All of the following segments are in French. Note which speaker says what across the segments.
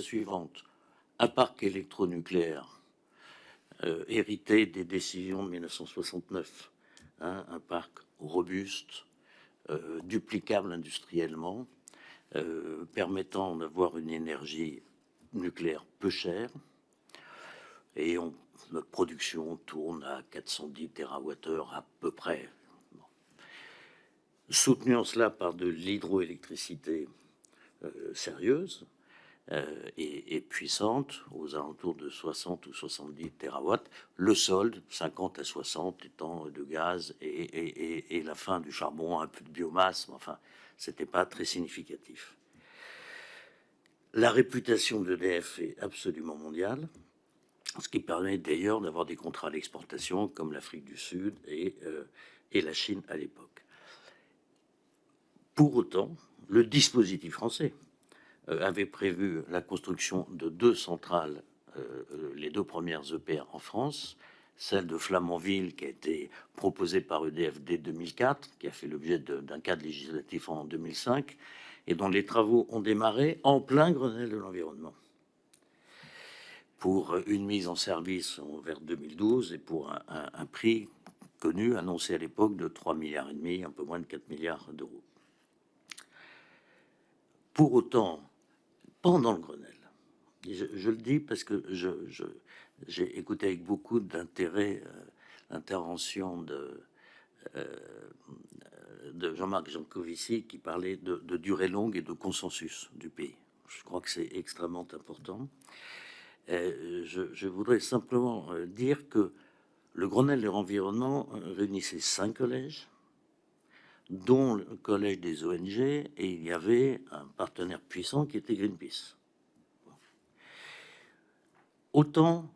Speaker 1: la suivante. Un parc électronucléaire hérité des décisions de 1969, hein, un parc robuste, duplicable industriellement, permettant d'avoir une énergie nucléaire peu chère, et notre production tourne à 410 TWh à peu près. Bon. Soutenu en cela par de l'hydroélectricité sérieuse et puissante, aux alentours de 60 ou 70 terawatts, le solde, 50 à 60 étant de gaz et la fin du charbon, un peu de biomasse, mais enfin, c'était pas très significatif. La réputation d'EDF est absolument mondiale, ce qui permet d'ailleurs d'avoir des contrats d'exportation comme l'Afrique du Sud et la Chine à l'époque. Pour autant, le dispositif français avait prévu la construction de 2 centrales, les 2 premières EPR en France, celle de Flamanville qui a été proposée par EDF dès 2004, qui a fait l'objet d'un cadre législatif en 2005, et dont les travaux ont démarré en plein Grenelle de l'environnement, pour une mise en service vers 2012 et pour un prix connu, annoncé à l'époque, de 3,5 milliards, un peu moins de 4 milliards d'euros. Pour autant, pendant le Grenelle, je le dis parce que j'ai écouté avec beaucoup d'intérêt l'intervention de Jean-Marc Jancovici qui parlait de durée longue et de consensus du pays. Je crois que c'est extrêmement important. Je voudrais simplement dire que le Grenelle de l'environnement réunissait 5 collèges, dont le collège des ONG, et il y avait un partenaire puissant qui était Greenpeace. Autant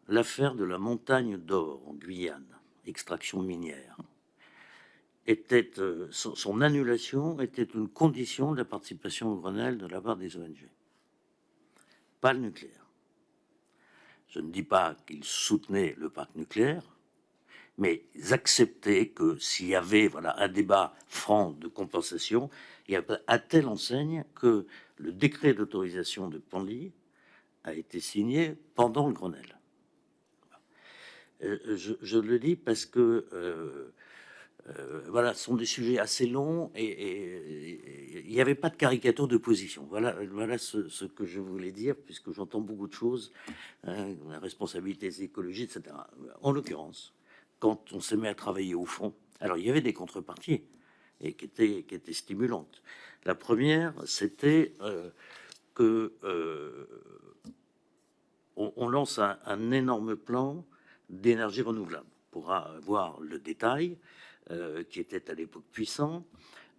Speaker 1: l'affaire de la montagne d'or en Guyane, extraction minière, était, son annulation était une condition de la participation au Grenelle de la part des ONG. Pas le nucléaire. Je ne dis pas qu'ils soutenaient le parc nucléaire, mais ils acceptaient que s'il y avait un débat franc de compensation, il y a à telle enseigne que le décret d'autorisation de Penly a été signé pendant le Grenelle. Je le dis parce que ce sont des sujets assez longs et il n'y avait pas de caricature de position. Voilà ce que je voulais dire, puisque j'entends beaucoup de choses, la responsabilité écologique, etc. En l'occurrence, quand on s'est mis à travailler au fond, alors il y avait des contreparties et qui étaient stimulantes. La première, c'était que on lance un énorme plan d'énergie renouvelable. On pourra voir le détail, qui était à l'époque puissant.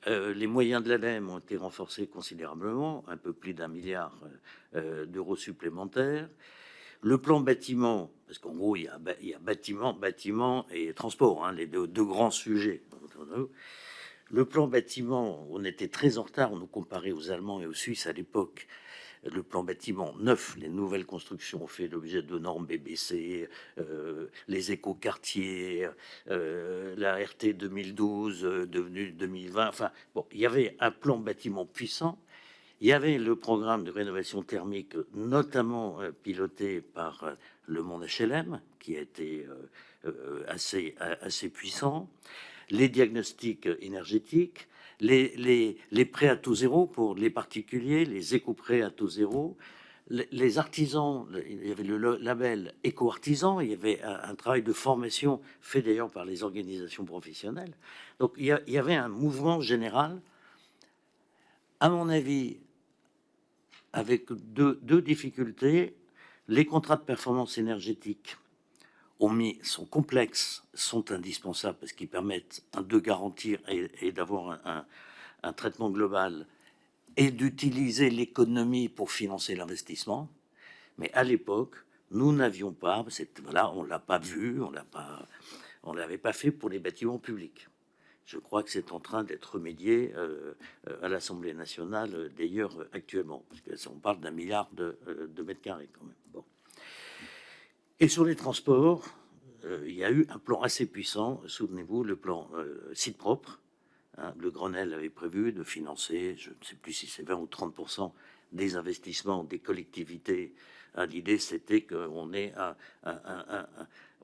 Speaker 1: Les moyens de l'ADEME ont été renforcés considérablement, un peu plus d'1 milliard d'euros supplémentaires. Le plan bâtiment, parce qu'en gros, il y a bâtiment et transport, hein, les deux grands sujets. Le plan bâtiment, on était très en retard, on nous comparait aux Allemands et aux Suisses à l'époque. Le plan bâtiment neuf, les nouvelles constructions ont fait l'objet de normes BBC, les écoquartiers, la RT 2012 devenue 2020. Enfin, bon, il y avait un plan bâtiment puissant. Il y avait le programme de rénovation thermique, notamment piloté par le monde HLM, qui a été assez puissant. Les diagnostics énergétiques, les prêts à taux zéro pour les particuliers, les éco-prêts à taux zéro, les artisans, il y avait le label éco-artisan, il y avait un travail de formation fait d'ailleurs par les organisations professionnelles. Donc il y avait un mouvement général, à mon avis, avec deux difficultés. Les contrats de performance énergétique sont complexes, sont indispensables parce qu'ils permettent de garantir et d'avoir un traitement global et d'utiliser l'économie pour financer l'investissement. Mais à l'époque, nous n'avions pas, on l'a pas vu, on l'avait pas fait pour les bâtiments publics. Je crois que c'est en train d'être remédié à l'Assemblée nationale, d'ailleurs actuellement, parce qu'on parle d'1 milliard de mètres carrés quand même. Bon. Et sur les transports, il y a eu un plan assez puissant. Souvenez-vous, le plan site propre. Hein, le Grenelle avait prévu de financer, je ne sais plus si c'est 20 ou 30% des investissements des collectivités. L'idée, c'était qu'on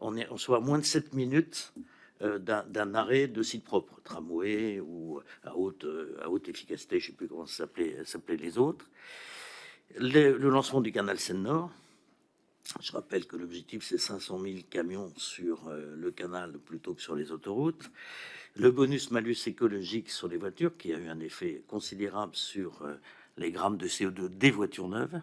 Speaker 1: on soit à moins de 7 minutes d'un arrêt de site propre, tramway ou à haute efficacité, je ne sais plus comment s'appelaient les autres. Le lancement du canal Seine-Nord. Je rappelle que l'objectif, c'est 500 000 camions sur le canal plutôt que sur les autoroutes. Le bonus-malus écologique sur les voitures, qui a eu un effet considérable sur les grammes de CO2 des voitures neuves.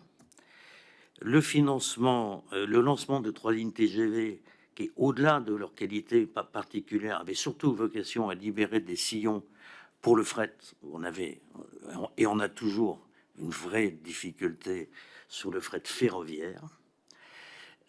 Speaker 1: Le financement, le lancement de 3 lignes TGV, qui, au-delà de leur qualité particulière, avait surtout vocation à libérer des sillons pour le fret. On avait, et on a toujours une vraie difficulté sur le fret ferroviaire.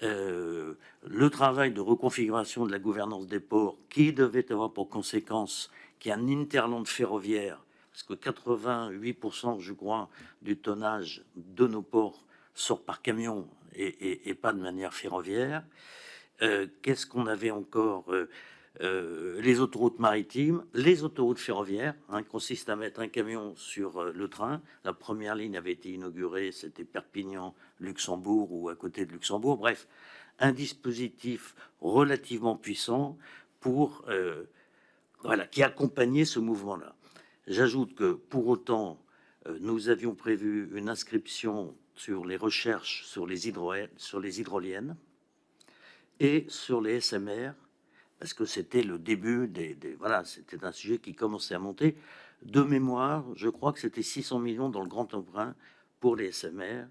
Speaker 1: Le travail de reconfiguration de la gouvernance des ports, qui devait avoir pour conséquence qu'il y ait un hinterland ferroviaire, parce que 88%, je crois, du tonnage de nos ports sort par camion et pas de manière ferroviaire. Qu'est-ce qu'on avait encore les autoroutes maritimes, les autoroutes ferroviaires, consiste à mettre un camion sur le train. La première ligne avait été inaugurée, c'était Perpignan-Luxembourg ou à côté de Luxembourg. Bref, un dispositif relativement puissant pour qui accompagnait ce mouvement-là. J'ajoute que pour autant, nous avions prévu une inscription sur les recherches sur les hydroliennes et sur les SMR, parce que c'était le début voilà, c'était un sujet qui commençait à monter. De mémoire, je crois que c'était 600 millions dans le grand emprunt pour les SMR,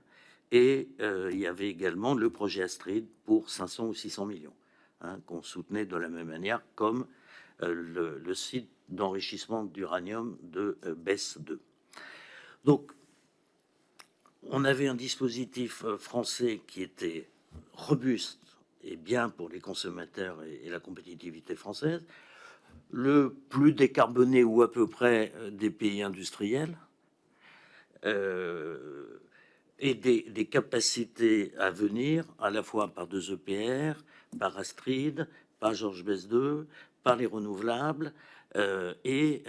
Speaker 1: et il y avait également le projet Astrid pour 500 ou 600 millions, qu'on soutenait de la même manière, comme le site d'enrichissement d'uranium de BESS 2. Donc, on avait un dispositif français qui était robuste et bien pour les consommateurs et la compétitivité française, le plus décarboné ou à peu près des pays industriels, et des capacités à venir à la fois par 2 EPR, par Astrid, par Georges Best 2, par les renouvelables et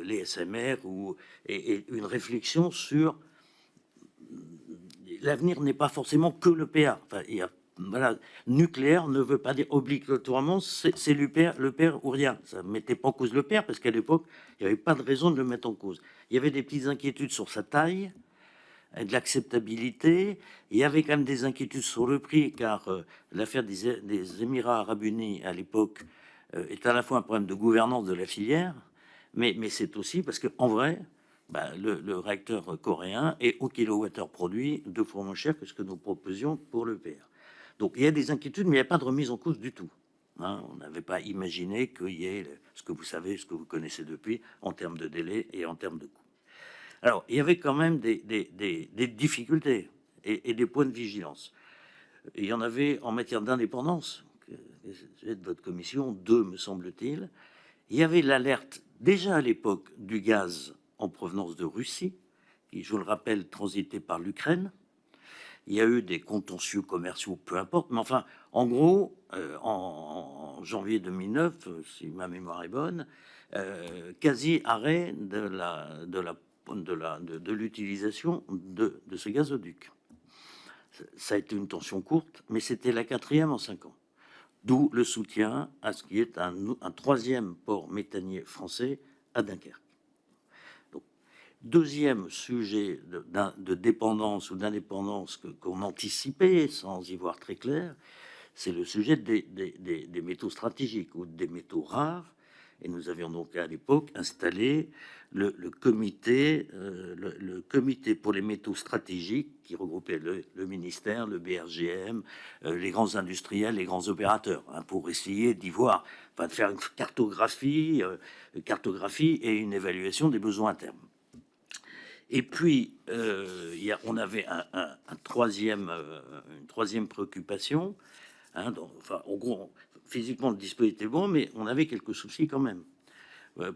Speaker 1: les SMR, et une réflexion sur l'avenir n'est pas forcément que l'EPR. Enfin, voilà, nucléaire ne veut pas dire obligatoirement c'est l'EPR ou rien. Ça ne mettait pas en cause l'EPR parce qu'à l'époque, il n'y avait pas de raison de le mettre en cause. Il y avait des petites inquiétudes sur sa taille, de l'acceptabilité. Il y avait quand même des inquiétudes sur le prix, car l'affaire des Émirats arabes unis à l'époque est à la fois un problème de gouvernance de la filière, mais c'est aussi parce qu'en vrai, le réacteur coréen est au kilowattheure produit 2 fois moins cher que ce que nous proposions pour l'EPR. Donc il y a des inquiétudes, mais il n'y a pas de remise en cause du tout. On n'avait pas imaginé qu'il y ait ce que vous savez, ce que vous connaissez depuis, en termes de délai et en termes de coût. Alors, il y avait quand même des difficultés et des points de vigilance. Il y en avait en matière d'indépendance, de votre commission, 2, me semble-t-il. Il y avait l'alerte, déjà à l'époque, du gaz en provenance de Russie, qui, je le rappelle, transitait par l'Ukraine. Il y a eu des contentieux commerciaux, peu importe, mais enfin, en gros, en janvier 2009, si ma mémoire est bonne, quasi arrêt de l'utilisation de ce gazoduc. Ça a été une tension courte, mais c'était la 4e en 5 ans. D'où le soutien à ce qui est un 3e port méthanier français à Dunkerque. Donc, 2e sujet de dépendance ou d'indépendance qu'on anticipait sans y voir très clair, c'est le sujet des métaux stratégiques ou des métaux rares. Et nous avions donc à l'époque installé le comité pour les métaux stratégiques qui regroupait le ministère, le BRGM, les grands industriels, les grands opérateurs, pour essayer d'y voir, de faire une cartographie et une évaluation des besoins à terme. Et puis, on avait une troisième préoccupation. Enfin, en gros, physiquement, le dispositif était bon, mais on avait quelques soucis quand même.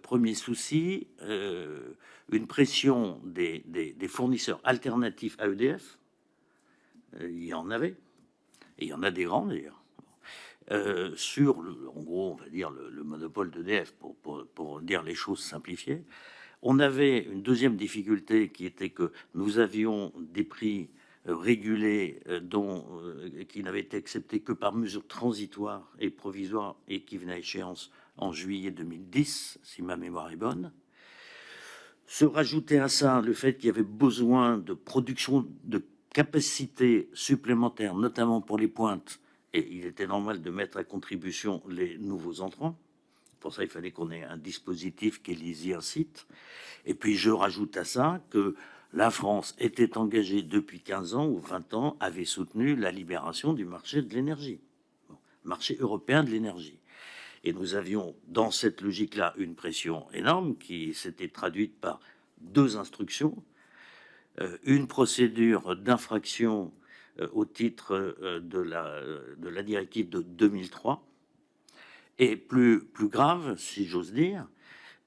Speaker 1: Premier souci, une pression des fournisseurs alternatifs à EDF. Il y en avait, et il y en a des grands d'ailleurs, sur, en gros, on va dire le monopole d'EDF, pour dire les choses simplifiées. On avait une deuxième difficulté qui était que nous avions des prix régulés qui n'avaient été acceptés que par mesure transitoire et provisoire et qui venaient à échéance en juillet 2010, si ma mémoire est bonne. Se rajouter à ça le fait qu'il y avait besoin de production de capacités supplémentaires, notamment pour les pointes, et il était normal de mettre à contribution les nouveaux entrants. Pour ça, il fallait qu'on ait un dispositif qui les y incite. Et puis, je rajoute à ça que la France était engagée depuis 15 ans ou 20 ans, avait soutenu la libération du marché de l'énergie, marché européen de l'énergie. Et nous avions, dans cette logique-là, une pression énorme qui s'était traduite par 2 instructions, une procédure d'infraction au titre de la directive de 2003, et plus grave, si j'ose dire,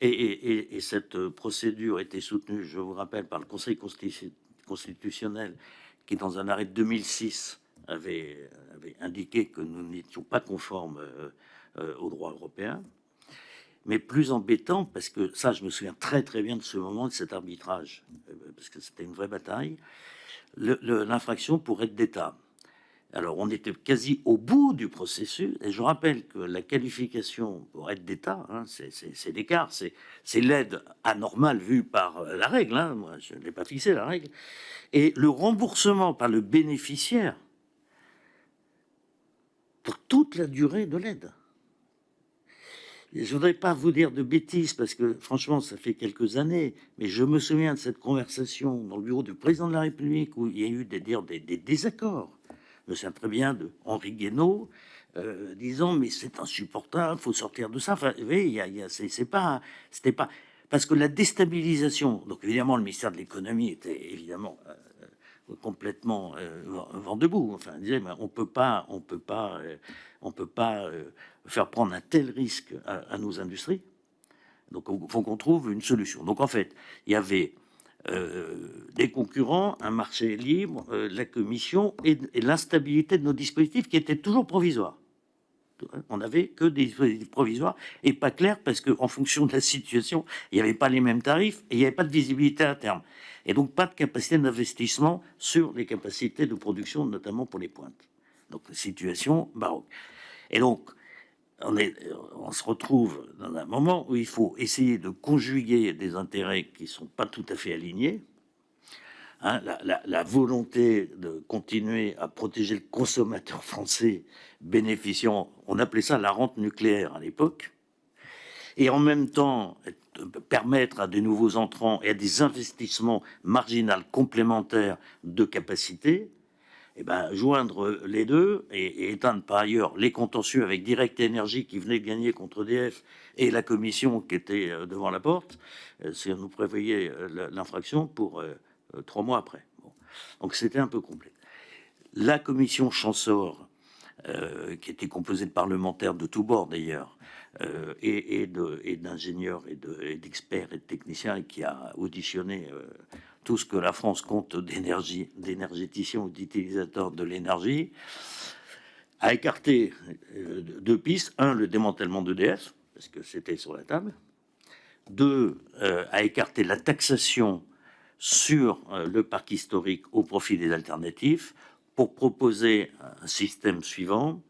Speaker 1: et cette procédure était soutenue, je vous rappelle, par le Conseil constitutionnel, qui, dans un arrêt de 2006, avait indiqué que nous n'étions pas conformes au droit européen. Mais plus embêtant, parce que ça, je me souviens très très bien de ce moment, de cet arbitrage, parce que c'était une vraie bataille, l'infraction pour aide d'État. Alors, on était quasi au bout du processus, et je rappelle que la qualification pour aide d'État, hein, c'est l'écart, c'est l'aide anormale vue par la règle, hein, moi je n'ai pas fixé la règle, et le remboursement par le bénéficiaire pour toute la durée de l'aide. Je ne voudrais pas vous dire de bêtises, parce que franchement, ça fait quelques années, mais je me souviens de cette conversation dans le bureau du président de la République où il y a eu des désaccords. Je me souviens très bien de Henri Guénaud disant mais c'est insupportable, faut sortir de ça. Enfin, oui, c'était pas parce que la déstabilisation. Donc évidemment, le ministère de l'économie était évidemment complètement vent debout. Enfin, on disait mais on peut pas faire prendre un tel risque à nos industries. Donc il faut qu'on trouve une solution. Donc en fait, il y avait des concurrents, un marché libre, la commission et l'instabilité de nos dispositifs qui étaient toujours provisoires. On n'avait que des dispositifs provisoires et pas clairs parce qu'en fonction de la situation, il n'y avait pas les mêmes tarifs et il n'y avait pas de visibilité à terme. Et donc pas de capacité d'investissement sur les capacités de production, notamment pour les pointes. Donc situation baroque. Et donc on se retrouve dans un moment où il faut essayer de conjuguer des intérêts qui ne sont pas tout à fait alignés. Hein, la volonté de continuer à protéger le consommateur français bénéficiant, on appelait ça la rente nucléaire à l'époque, et en même temps permettre à des nouveaux entrants et à des investissements marginaux complémentaires de capacité, eh ben, joindre les deux et éteindre par ailleurs les contentieux avec Direct Énergie qui venait de gagner contre EDF et la commission qui était devant la porte, si on nous prévoyait l'infraction pour 3 mois après. Bon. Donc c'était un peu complet. La commission Champsaur, qui était composée de parlementaires de tous bords d'ailleurs, et d'ingénieurs et d'experts et de techniciens, et qui a auditionné tout ce que la France compte d'énergéticiens ou d'utilisateurs de l'énergie, a écarté 2 pistes. 1, le démantèlement d'EDF, parce que c'était sur la table. 2, a écarté la taxation sur le parc historique au profit des alternatifs pour proposer un système suivant.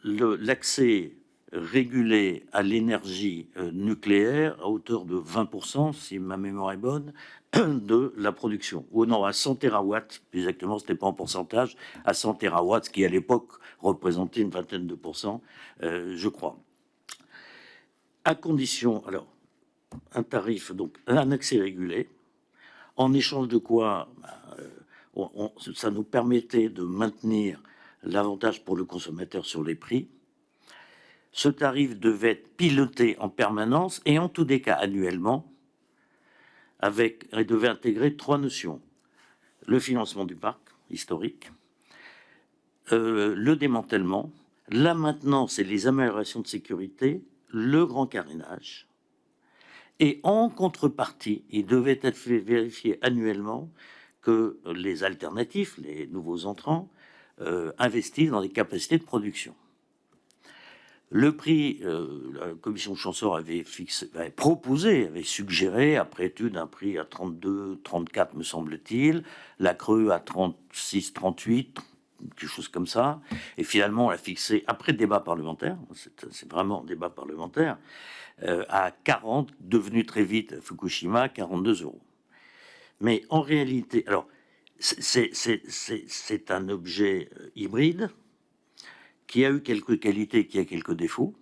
Speaker 1: L'accès régulé à l'énergie nucléaire à hauteur de 20%, si ma mémoire est bonne, de la production. Ou non, à 100 terawatts, plus exactement, c'était pas en pourcentage, à 100 terawatts, ce qui à l'époque représentait une vingtaine de pourcents, je crois. À condition, alors, un tarif, donc un accès régulé, en échange de quoi ça nous permettait de maintenir l'avantage pour le consommateur sur les prix. Ce tarif devait être piloté en permanence et en tous des cas annuellement, et devait intégrer 3 notions. Le financement du parc historique, le démantèlement, la maintenance et les améliorations de sécurité, le grand carénage. Et en contrepartie, il devait être fait vérifier annuellement que les alternatifs, les nouveaux entrants, investissent dans des capacités de production. Le prix, la commission Champsaur avait suggéré, après étude, un prix à 32, 34, me semble-t-il, la Creux à 36, 38, quelque chose comme ça. Et finalement, on l'a fixé, après débat parlementaire, c'est vraiment débat parlementaire, à 40, devenu très vite Fukushima, 42 euros. Mais en réalité, alors, c'est un objet hybride qui a eu quelques qualités, qui a quelques défauts,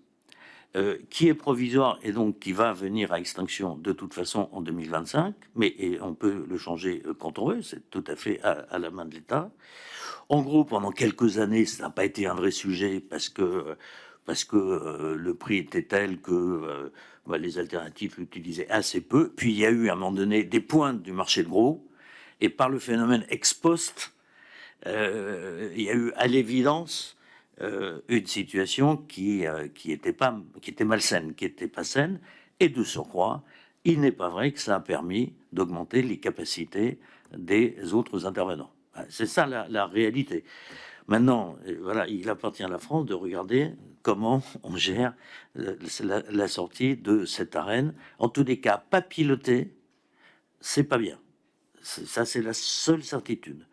Speaker 1: qui est provisoire et donc qui va venir à extinction de toute façon en 2025, mais on peut le changer quand on veut, c'est tout à fait à la main de l'État. En gros, pendant quelques années, ça n'a pas été un vrai sujet parce que le prix était tel que les alternatives l'utilisaient assez peu. Puis il y a eu à un moment donné des pointes du marché de gros, et par le phénomène ex post, il y a eu à l'évidence une situation qui était malsaine, qui était pas saine, et de surcroît, il n'est pas vrai que ça a permis d'augmenter les capacités des autres intervenants. C'est ça la réalité. Maintenant, voilà, il appartient à la France de regarder comment on gère la sortie de cette arène. En tous les cas, pas piloter, c'est pas bien. Ça, c'est la seule certitude.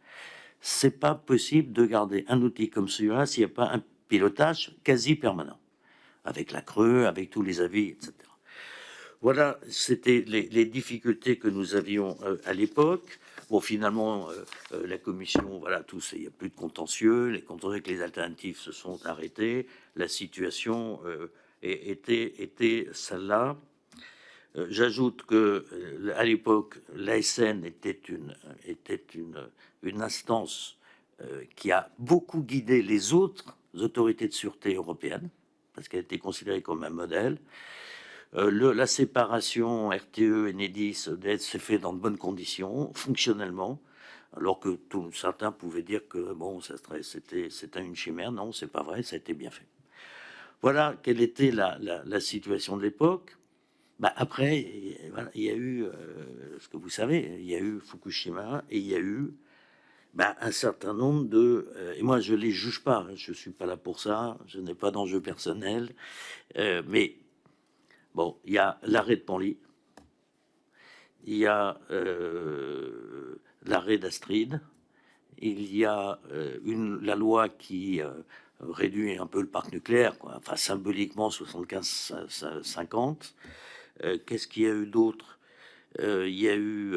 Speaker 1: C'est pas possible de garder un outil comme celui-là s'il n'y a pas un pilotage quasi permanent, avec la Creux, avec tous les avis, etc. Voilà, c'était les difficultés que nous avions à l'époque. Bon, finalement, la commission, voilà, il n'y a plus de contentieux, les alternatives se sont arrêtées, la situation était celle-là. J'ajoute que à l'époque, l'ASN était une instance qui a beaucoup guidé les autres autorités de sûreté européennes, parce qu'elle était considérée comme un modèle. La séparation RTE et Enedis s'est fait dans de bonnes conditions, fonctionnellement, alors que certains pouvaient dire que bon, c'était une chimère. Non, c'est pas vrai, ça a été bien fait. Voilà quelle était la situation de l'époque. Après, voilà, il y a eu, ce que vous savez, il y a eu Fukushima et il y a eu un certain nombre de... et moi, je les juge pas, je suis pas là pour ça, je n'ai pas d'enjeu personnel, mais bon, il y a l'arrêt de Panly, il y a l'arrêt d'Astrid, il y a la loi qui réduit un peu le parc nucléaire, quoi. Enfin symboliquement 75-50. Qu'est-ce qu'il y a eu d'autre? Il y a eu,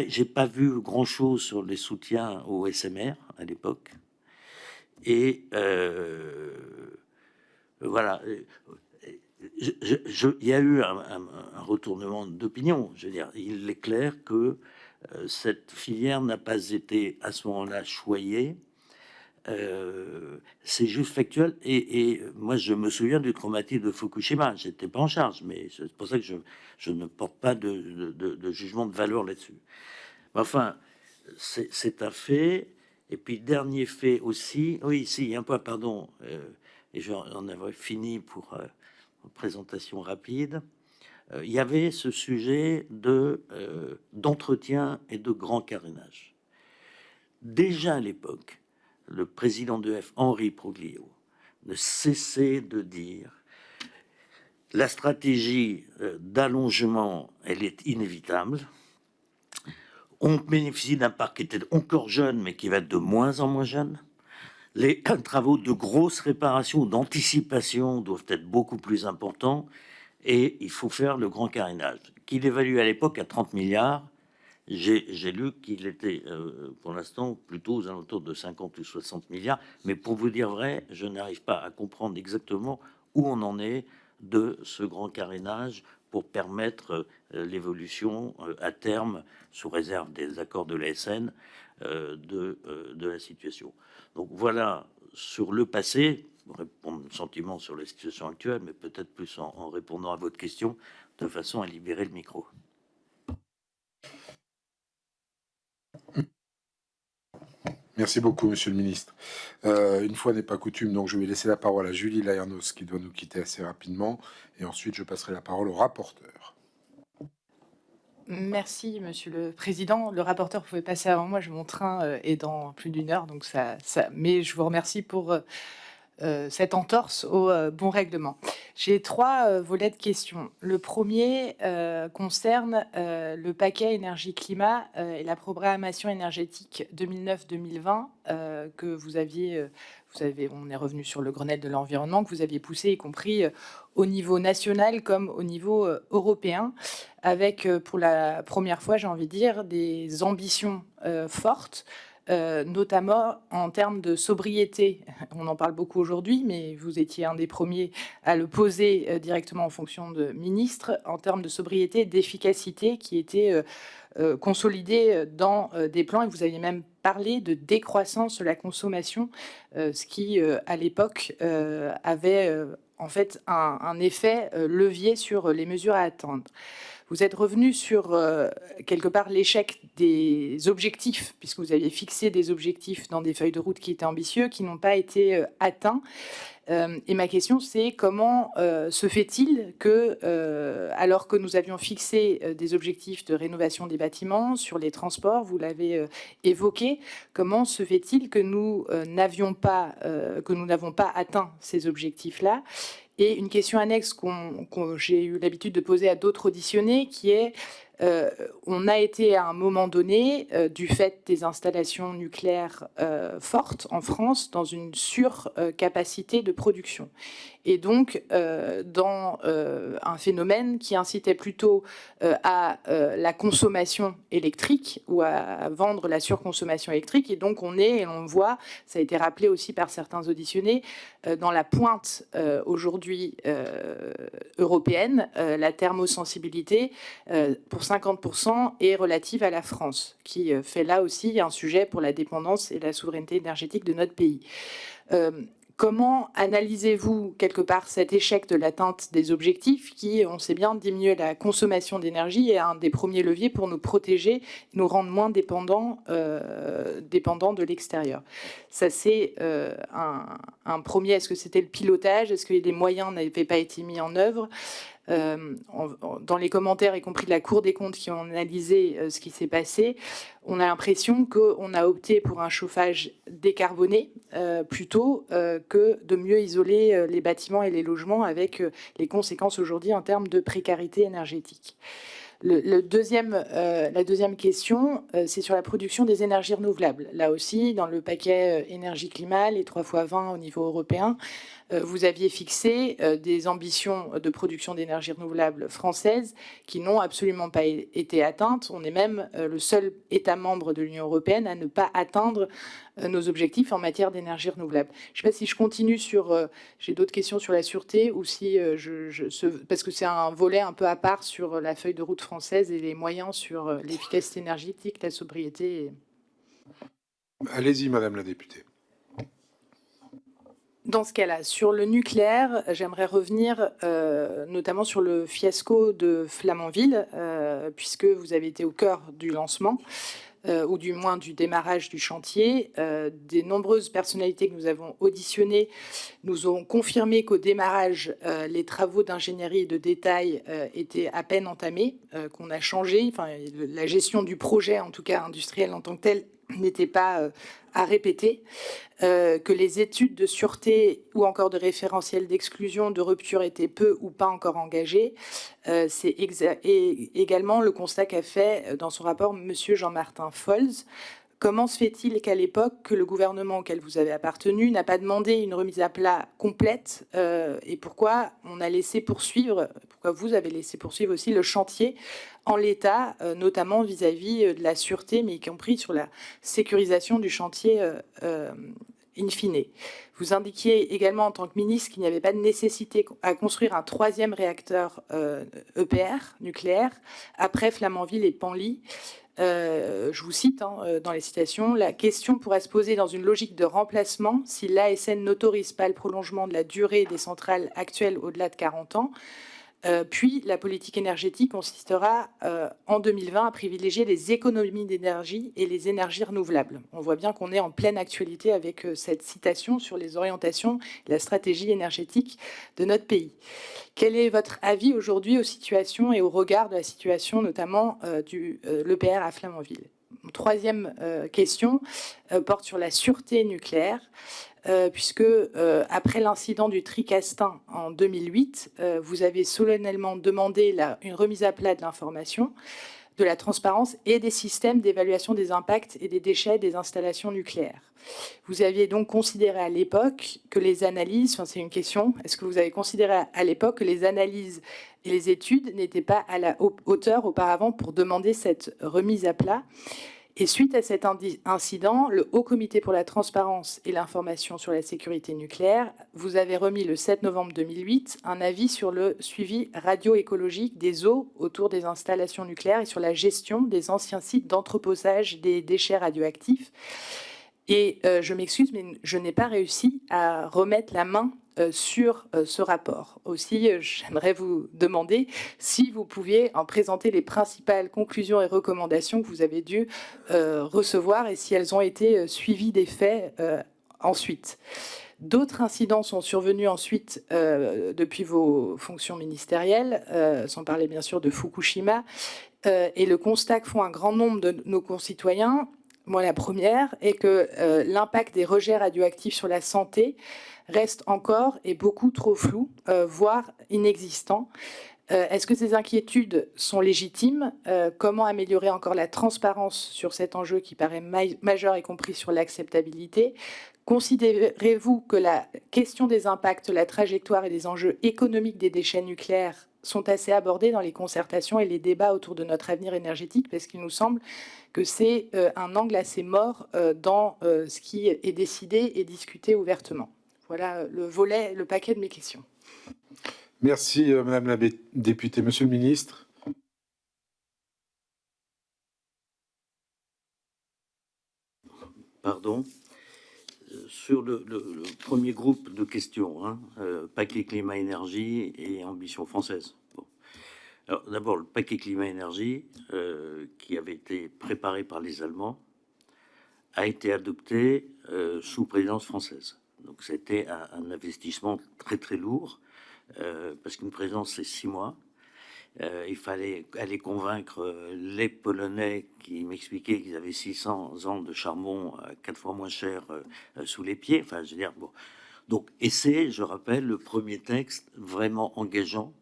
Speaker 1: j'ai pas vu grand-chose sur les soutiens au SMR à l'époque. Et voilà. Il y a eu un retournement d'opinion. Je veux dire, il est clair que cette filière n'a pas été à ce moment-là choyée. C'est juste factuel. Et moi, je me souviens du traumatisme de Fukushima. J'étais pas en charge, mais c'est pour ça que je ne porte pas de jugement de valeur là-dessus. Enfin, c'est un fait. Et puis, dernier fait aussi. Oui, si, un point, pardon. Et j'en avais fini pour une présentation rapide. Il y avait ce sujet d'entretien et de grand carénage. Déjà à l'époque, le président d'EF, Henri Proglio, ne cessait de dire la stratégie d'allongement, elle est inévitable. On bénéficie d'un parc qui était encore jeune, mais qui va être de moins en moins jeune. Les travaux de grosse réparation, d'anticipation doivent être beaucoup plus importants. Et il faut faire le grand carénage, qu'il évalue à l'époque à 30 milliards. J'ai lu qu'il était, pour l'instant, plutôt aux alentours de 50 ou 60 milliards. Mais pour vous dire vrai, je n'arrive pas à comprendre exactement où on en est de ce grand carénage pour permettre l'évolution à terme, sous réserve des accords de l'ASN, de la situation. Donc voilà, sur le passé, répondre sentiment sur la situation actuelle, mais peut-être plus en répondant à votre question, de façon à libérer le micro.
Speaker 2: Merci beaucoup, Monsieur le Ministre. Une fois n'est pas coutume, donc je vais laisser la parole à Julie Layernos, qui doit nous quitter assez rapidement, et ensuite je passerai la parole au rapporteur.
Speaker 3: Merci, Monsieur le Président. Le rapporteur pouvait passer avant moi, mon train est dans plus d'1 heure, donc ça. Mais je vous remercie pour cette entorse au bon règlement. J'ai 3 volets de questions. Le premier concerne le paquet énergie-climat et la programmation énergétique 2009-2020 que vous aviez, on est revenu sur le Grenelle de l'environnement, que vous aviez poussé, y compris au niveau national comme au niveau européen, avec pour la première fois, j'ai envie de dire, des ambitions fortes, notamment en termes de sobriété. On en parle beaucoup aujourd'hui, mais vous étiez un des premiers à le poser directement en fonction de ministre, en termes de sobriété et d'efficacité qui étaient consolidés dans des plans, et vous aviez même parlé de décroissance de la consommation, ce qui, à l'époque, avait en fait un effet levier sur les mesures à attendre. Vous êtes revenu sur, quelque part, l'échec des objectifs, puisque vous aviez fixé des objectifs dans des feuilles de route qui étaient ambitieux, qui n'ont pas été atteints. Et ma question, c'est comment se fait-il que, alors que nous avions fixé des objectifs de rénovation des bâtiments, sur les transports, vous l'avez évoqué, comment se fait-il que nous n'avons pas atteint ces objectifs-là? Et une question annexe que j'ai eu l'habitude de poser à d'autres auditionnés, qui est, on a été à un moment donné, du fait des installations nucléaires fortes en France, dans une surcapacité de production. Et donc, dans un phénomène qui incitait plutôt à la consommation électrique ou à vendre la surconsommation électrique. Et donc, et on voit, ça a été rappelé aussi par certains auditionnés, dans la pointe aujourd'hui européenne, la thermosensibilité pour 50% est relative à la France, qui fait là aussi un sujet pour la dépendance et la souveraineté énergétique de notre pays. Comment analysez-vous quelque part cet échec de l'atteinte des objectifs qui, on sait bien, diminuer la consommation d'énergie est un des premiers leviers pour nous protéger, nous rendre moins dépendants de l'extérieur? Ça, c'est un premier. Est-ce que c'était le pilotage? Est-ce que les moyens n'avaient pas été mis en œuvre? Dans les commentaires, y compris de la Cour des comptes qui ont analysé ce qui s'est passé, on a l'impression qu'on a opté pour un chauffage décarboné plutôt que de mieux isoler les bâtiments et les logements, avec les conséquences aujourd'hui en termes de précarité énergétique. La deuxième question, c'est sur la production des énergies renouvelables. Là aussi, dans le paquet énergie-climat, les 3x20 au niveau européen, vous aviez fixé des ambitions de production d'énergie renouvelable françaises qui n'ont absolument pas été atteintes. On est même le seul État membre de l'Union européenne à ne pas atteindre nos objectifs en matière d'énergie renouvelable. Je ne sais pas si je continue sur... j'ai d'autres questions sur la sûreté, ou si parce que c'est un volet un peu à part sur la feuille de route française et les moyens sur l'efficacité énergétique, la sobriété.
Speaker 2: Allez-y, Madame la députée.
Speaker 3: Dans ce cas-là, sur le nucléaire, j'aimerais revenir notamment sur le fiasco de Flamanville, puisque vous avez été au cœur du lancement, ou du moins du démarrage du chantier. Des nombreuses personnalités que nous avons auditionnées nous ont confirmé qu'au démarrage, les travaux d'ingénierie et de détail étaient à peine entamés, qu'on a changé, enfin, la gestion du projet, en tout cas industriel en tant que tel, n'était pas à répéter, que les études de sûreté ou encore de référentiel d'exclusion, de rupture étaient peu ou pas encore engagées. C'est également le constat qu'a fait dans son rapport Monsieur Jean-Martin Folz. Comment se fait-il qu'à l'époque, que le gouvernement auquel vous avez appartenu n'a pas demandé une remise à plat complète, et pourquoi on a laissé poursuivre, pourquoi vous avez laissé poursuivre aussi le chantier en l'état, notamment vis-à-vis de la sûreté, mais y compris sur la sécurisation du chantier in fine. Vous indiquiez également en tant que ministre qu'il n'y avait pas de nécessité à construire un 3e réacteur EPR nucléaire après Flamanville et Penly. Je vous cite dans les citations, la question pourrait se poser dans une logique de remplacement si l'ASN n'autorise pas le prolongement de la durée des centrales actuelles au-delà de 40 ans. Puis la politique énergétique consistera en 2020 à privilégier les économies d'énergie et les énergies renouvelables. On voit bien qu'on est en pleine actualité avec cette citation sur les orientations et la stratégie énergétique de notre pays. Quel est votre avis aujourd'hui aux situations et au regard de la situation notamment du l'EPR à Flamanville? Troisième question porte sur la sûreté nucléaire, puisque après l'incident du Tricastin en 2008, vous avez solennellement demandé une remise à plat de l'information, de la transparence et des systèmes d'évaluation des impacts et des déchets des installations nucléaires. Vous aviez donc considéré à l'époque que les analyses, enfin c'est une question, est-ce que vous avez considéré à l'époque que les analyses et les études n'étaient pas à la hauteur auparavant pour demander cette remise à plat? Et suite à cet incident, le Haut Comité pour la transparence et l'information sur la sécurité nucléaire vous avez remis le 7 novembre 2008 un avis sur le suivi radioécologique des eaux autour des installations nucléaires et sur la gestion des anciens sites d'entreposage des déchets radioactifs. Et je m'excuse, mais je n'ai pas réussi à remettre la main sur ce rapport. Aussi, j'aimerais vous demander si vous pouviez en présenter les principales conclusions et recommandations que vous avez dû recevoir et si elles ont été suivies des faits ensuite. D'autres incidents sont survenus ensuite depuis vos fonctions ministérielles, sans parler bien sûr de Fukushima, et le constat que font un grand nombre de nos concitoyens, moi la première, est que l'impact des rejets radioactifs sur la santé reste encore et beaucoup trop flou, voire inexistant. Est-ce que ces inquiétudes sont légitimes? Comment améliorer encore la transparence sur cet enjeu qui paraît majeur, y compris sur l'acceptabilité? Considérez-vous que la question des impacts, la trajectoire et des enjeux économiques des déchets nucléaires sont assez abordés dans les concertations et les débats autour de notre avenir énergétique? Parce qu'il nous semble que c'est un angle assez mort dans ce qui est décidé et discuté ouvertement. Voilà le paquet de mes questions.
Speaker 2: Merci, Madame la députée. Monsieur le ministre.
Speaker 1: Pardon. Sur le premier groupe de questions, hein, paquet climat-énergie et ambition française. Bon. Alors d'abord, le paquet climat-énergie, qui avait été préparé par les Allemands, a été adopté sous présidence française. Donc c'était un investissement très très lourd, parce qu'une présidence c'est 6 mois. Il fallait aller convaincre les Polonais qui m'expliquaient qu'ils avaient 600 ans de charbon 4 fois moins cher sous les pieds. Enfin, je veux dire, bon. Donc, et c'est, je rappelle, le premier texte vraiment engageant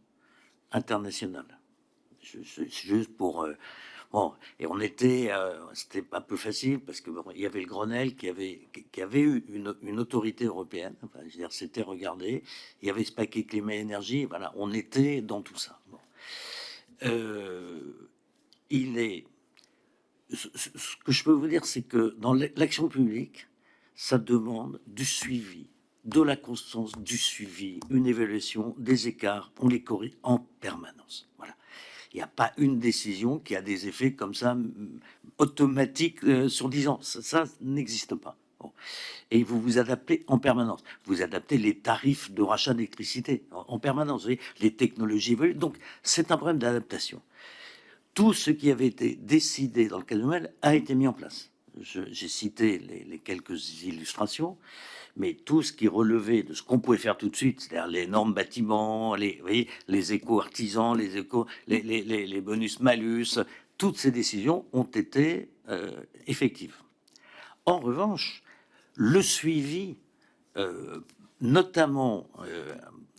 Speaker 1: international. Juste pour... bon, et on était... c'était un peu facile parce que bon, il y avait le Grenelle qui avait eu une autorité européenne. Enfin, je veux dire, c'était regardé. Il y avait ce paquet climat-énergie. Voilà, on était dans tout ça. Bon. Il est... Ce que je peux vous dire, c'est que dans l'action publique, ça demande du suivi, de la constance, du suivi, une évaluation des écarts, on les corrige en permanence. Voilà. Il n'y a pas une décision qui a des effets comme ça automatiques sur 10 ans. Ça n'existe pas. Bon. Et vous vous adaptez en permanence. Vous adaptez les tarifs de rachat d'électricité en permanence. Vous voyez, les technologies évoluent. Donc, c'est un problème d'adaptation. Tout ce qui avait été décidé dans le cadre Noël a été mis en place. J'ai cité les quelques illustrations, mais tout ce qui relevait de ce qu'on pouvait faire tout de suite, c'est-à-dire les normes bâtiments, vous voyez, les éco-artisans, les bonus-malus, toutes ces décisions ont été effectives. En revanche, le suivi, notamment...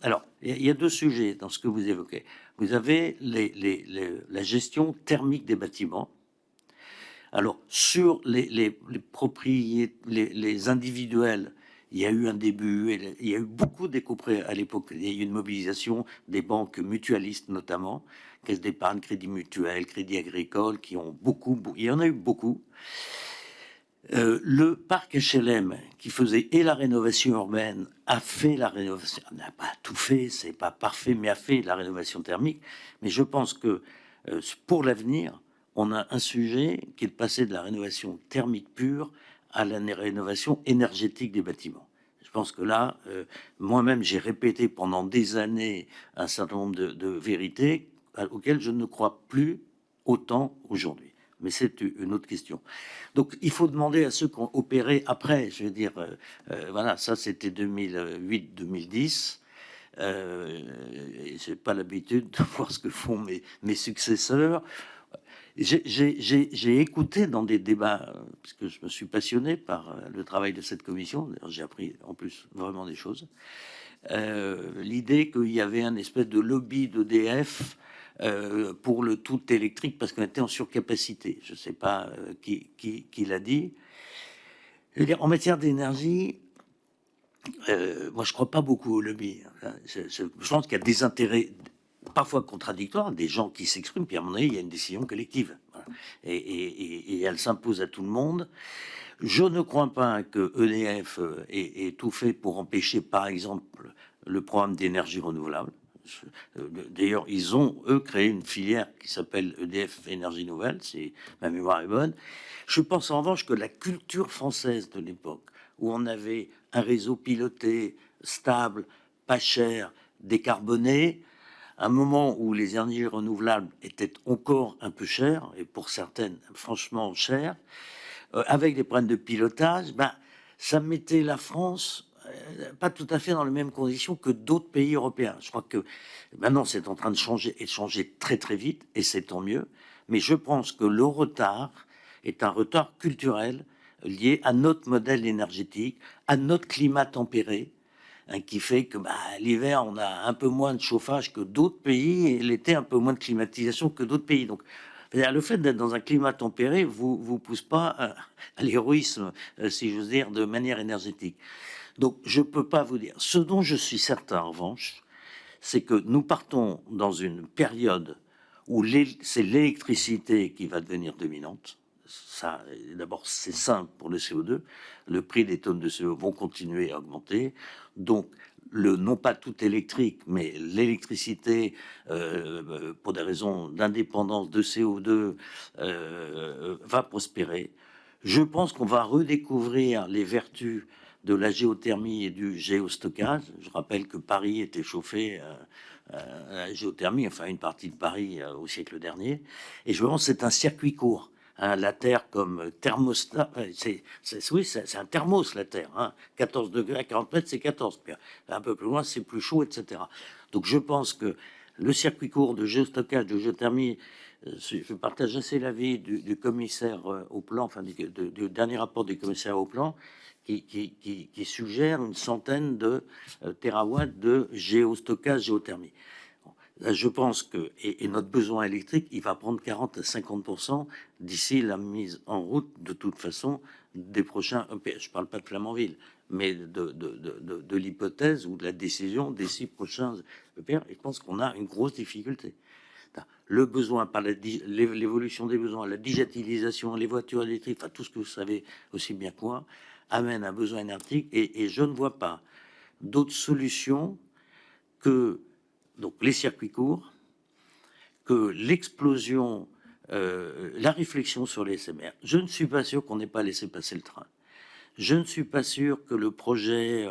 Speaker 1: alors, il y a deux sujets dans ce que vous évoquez. Vous avez la gestion thermique des bâtiments. Alors, sur les propriétés, les individuels, il y a eu un début, il y a eu beaucoup d'éco-prêts à l'époque. Il y a eu une mobilisation des banques mutualistes, notamment, Caisse d'épargne, Crédit Mutuel, Crédit Agricole, qui ont beaucoup, il y en a eu beaucoup. Le parc HLM, qui faisait et la rénovation urbaine, a fait la rénovation, n'a pas tout fait, c'est pas parfait, mais a fait la rénovation thermique. Mais je pense que pour l'avenir, on a un sujet qui est de passer de la rénovation thermique pure à la rénovation énergétique des bâtiments. Je pense que là, moi-même, j'ai répété pendant des années un certain nombre de vérités auxquelles je ne crois plus autant aujourd'hui. Mais c'est une autre question. Donc, il faut demander à ceux qui ont opéré après, je veux dire, voilà, ça c'était 2008-2010. J'ai pas l'habitude de voir ce que font mes successeurs. J'ai écouté dans des débats, parce que je me suis passionné par le travail de cette commission, d'ailleurs j'ai appris en plus vraiment des choses, l'idée qu'il y avait un espèce de lobby d'EDF pour le tout électrique parce qu'on était en surcapacité. Je ne sais pas qui l'a dit. Je veux dire, en matière d'énergie, moi je ne crois pas beaucoup au lobby. Je pense qu'il y a des intérêts parfois contradictoires, des gens qui s'expriment, puis à mon avis, il y a une décision collective. Voilà. Et elle s'impose à tout le monde. Je ne crois pas que EDF ait tout fait pour empêcher, par exemple, le programme d'énergie renouvelable. D'ailleurs, ils ont, eux, créé une filière qui s'appelle EDF Énergie Nouvelle, si ma mémoire est bonne. Je pense en revanche que la culture française de l'époque, où on avait un réseau piloté, stable, pas cher, décarboné, un moment où les énergies renouvelables étaient encore un peu chères, et pour certaines, franchement chères, avec des problèmes de pilotage, ben, ça mettait la France pas tout à fait dans les mêmes conditions que d'autres pays européens. Je crois que maintenant c'est en train de changer et de changer très très vite, et c'est tant mieux. Mais je pense que le retard est un retard culturel lié à notre modèle énergétique, à notre climat tempéré, hein, qui fait que l'hiver on a un peu moins de chauffage que d'autres pays et l'été un peu moins de climatisation que d'autres pays. Donc le fait d'être dans un climat tempéré vous pousse pas à l'héroïsme, si j'ose dire, de manière énergétique. Donc, je peux pas vous dire. Ce dont je suis certain, en revanche, c'est que nous partons dans une période où c'est l'électricité qui va devenir dominante. Ça, d'abord, c'est simple pour le CO2. Le prix des tonnes de CO2 vont continuer à augmenter. Donc, non pas tout électrique, mais l'électricité, pour des raisons d'indépendance de CO2, va prospérer. Je pense qu'on va redécouvrir les vertus de la géothermie et du géostockage. Je rappelle que Paris était chauffé à la géothermie, enfin une partie de Paris au siècle dernier. Et je pense que c'est un circuit court. Hein, la Terre comme thermostat, oui, c'est un thermos la Terre. Hein. 14 degrés à 40 mètres, c'est 14. Puis un peu plus loin, c'est plus chaud, etc. Donc je pense que le circuit court de géostockage, de géothermie, je partage assez l'avis du commissaire au plan, enfin du dernier rapport du commissaire au plan, qui suggère une centaine de térawatts de géostockage, géothermie. Là, je pense que et notre besoin électrique, il va prendre 40 à 50% d'ici la mise en route, de toute façon, des prochains EPR. Je ne parle pas de Flamanville, mais de l'hypothèse ou de la décision des 6 prochains EPR. Et je pense qu'on a une grosse difficulté. Le besoin, par l'évolution des besoins, la digitalisation, les voitures électriques, enfin tout ce que vous savez aussi bien que moi, amène un besoin énergétique. Et je ne vois pas d'autre solution que donc les circuits courts, que l'explosion, la réflexion sur les SMR. Je ne suis pas sûr qu'on n'ait pas laissé passer le train. Je ne suis pas sûr que le projet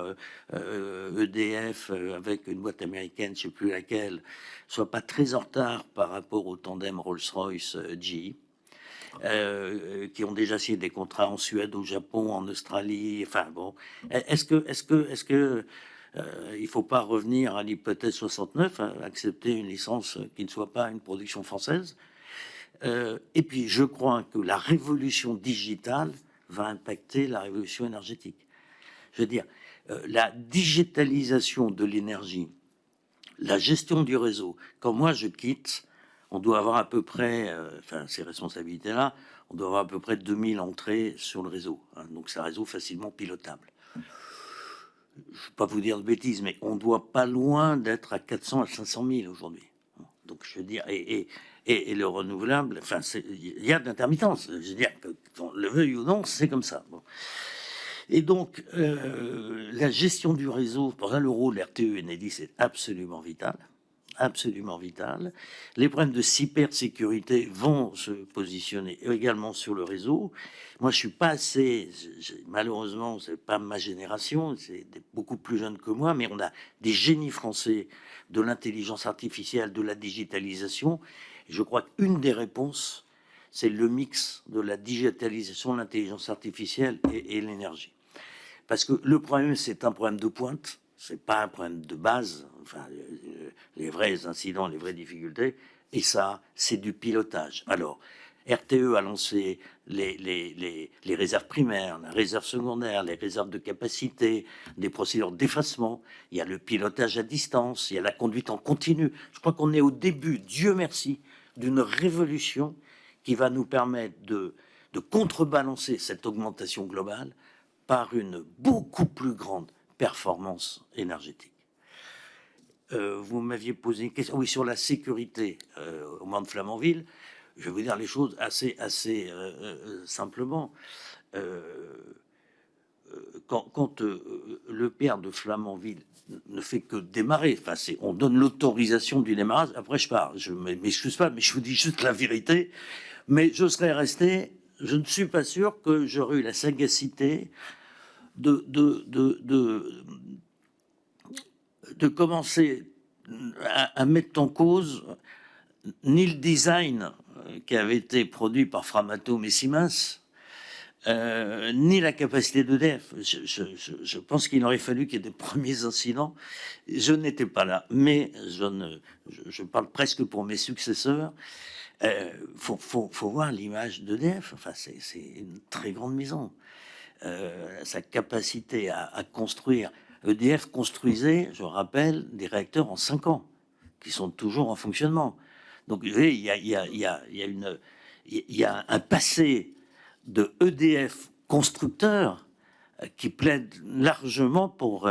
Speaker 1: EDF avec une boîte américaine, je ne sais plus laquelle, soit pas très en retard par rapport au tandem Rolls-Royce GE, qui ont déjà signé des contrats en Suède, au Japon, en Australie. Enfin bon, est-ce que il faut pas revenir à l'hypothèse 69, accepter une licence qui ne soit pas une production française? Et puis je crois que la révolution digitale va impacter la révolution énergétique. Je veux dire, la digitalisation de l'énergie, la gestion du réseau. Quand moi je quitte, on doit avoir à peu près, enfin ces responsabilités-là, on doit avoir à peu près 2000 entrées sur le réseau. Hein, donc c'est un réseau facilement pilotable. Je ne vais pas vous dire de bêtises, mais on doit pas loin d'être à 400 à 500 000 aujourd'hui. Donc je veux dire, et le renouvelable, enfin, il y a de l'intermittence. Je veux dire, qu'on le veuille ou non, c'est comme ça. Bon. Et donc, la gestion du réseau, pour ça, le rôle de RTE Enedis est absolument vital. Absolument vital. Les problèmes de cybersécurité vont se positionner également sur le réseau. Moi, je suis pas assez, malheureusement, c'est pas ma génération, c'est beaucoup plus jeune que moi, mais on a des génies français de l'intelligence artificielle, de la digitalisation. Et je crois qu'une des réponses, c'est le mix de la digitalisation, l'intelligence artificielle et l'énergie. Parce que le problème, c'est un problème de pointe. C'est pas un problème de base, enfin, les vrais incidents, les vraies difficultés, et ça, c'est du pilotage. Alors, RTE a lancé les réserves primaires, la réserve secondaire, les réserves de capacité, des procédures d'effacement. Il y a le pilotage à distance, il y a la conduite en continu. Je crois qu'on est au début, Dieu merci, d'une révolution qui va nous permettre de contrebalancer cette augmentation globale par une beaucoup plus grande performance énergétique. Vous m'aviez posé une question, oui, sur la sécurité au moment de Flamanville. Je vais vous dire les choses assez simplement. Quand l'EPR de Flamanville ne fait que démarrer, enfin, on donne l'autorisation du démarrage, après je pars, je ne m'excuse pas, mais je vous dis juste la vérité, mais je serais resté, je ne suis pas sûr que j'aurais eu la sagacité de commencer à mettre en cause ni le design qui avait été produit par Framatome et Siemens, ni la capacité d'EDF. Je pense qu'il aurait fallu qu'il y ait des premiers incidents. Je n'étais pas là, mais je parle presque pour mes successeurs. Faut voir l'image d'EDF. Enfin, c'est une très grande maison. Sa capacité à construire. EDF construisait, je rappelle, des réacteurs en 5 ans, qui sont toujours en fonctionnement. Donc, vous voyez, il y a un passé de EDF constructeur qui plaide largement pour...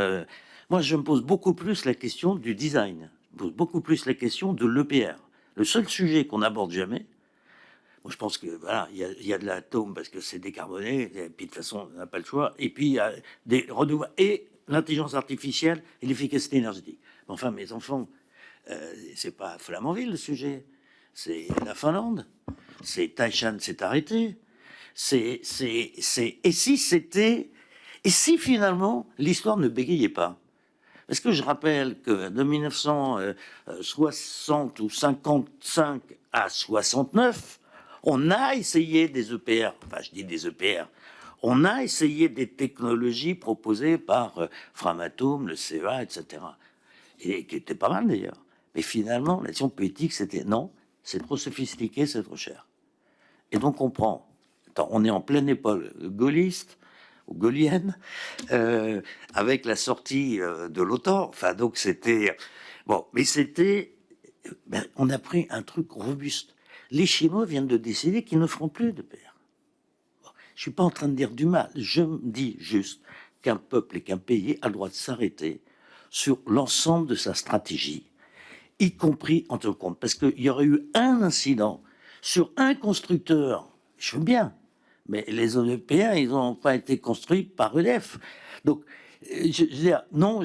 Speaker 1: moi, je me pose beaucoup plus la question du design. Je me pose beaucoup plus la question de l'EPR. Le seul sujet qu'on n'aborde jamais, moi, je pense que voilà, il y a de l'atome parce que c'est décarboné, et puis de toute façon, on n'a pas le choix. Et puis, il y a des renouvelables et l'intelligence artificielle et l'efficacité énergétique. Mais enfin, mes enfants, c'est pas Flamanville le sujet, c'est la Finlande, c'est Taishan s'est arrêté, et si finalement l'histoire ne bégayait pas? Parce que je rappelle que de 1960 ou 55 à 69, on a essayé des EPR, enfin je dis des EPR, on a essayé des technologies proposées par Framatome, le CEA, etc. Et qui étaient pas mal d'ailleurs. Mais finalement, la décision politique, c'était non, c'est trop sophistiqué, c'est trop cher. Et donc on prend, on est en pleine époque gaulliste, ou gaulienne, avec la sortie de l'OTAN. Enfin, donc c'était... Bon, mais c'était... Ben, on a pris un truc robuste. Les Chinois viennent de décider qu'ils ne feront plus de PR. Bon, je suis pas en train de dire du mal. Je me dis juste qu'un peuple et qu'un pays a le droit de s'arrêter sur l'ensemble de sa stratégie, y compris en tenant compte. Parce qu'il y aurait eu un incident sur un constructeur, je veux bien, mais les Européens, ils n'ont pas été construits par EDF. Donc, je veux dire, non,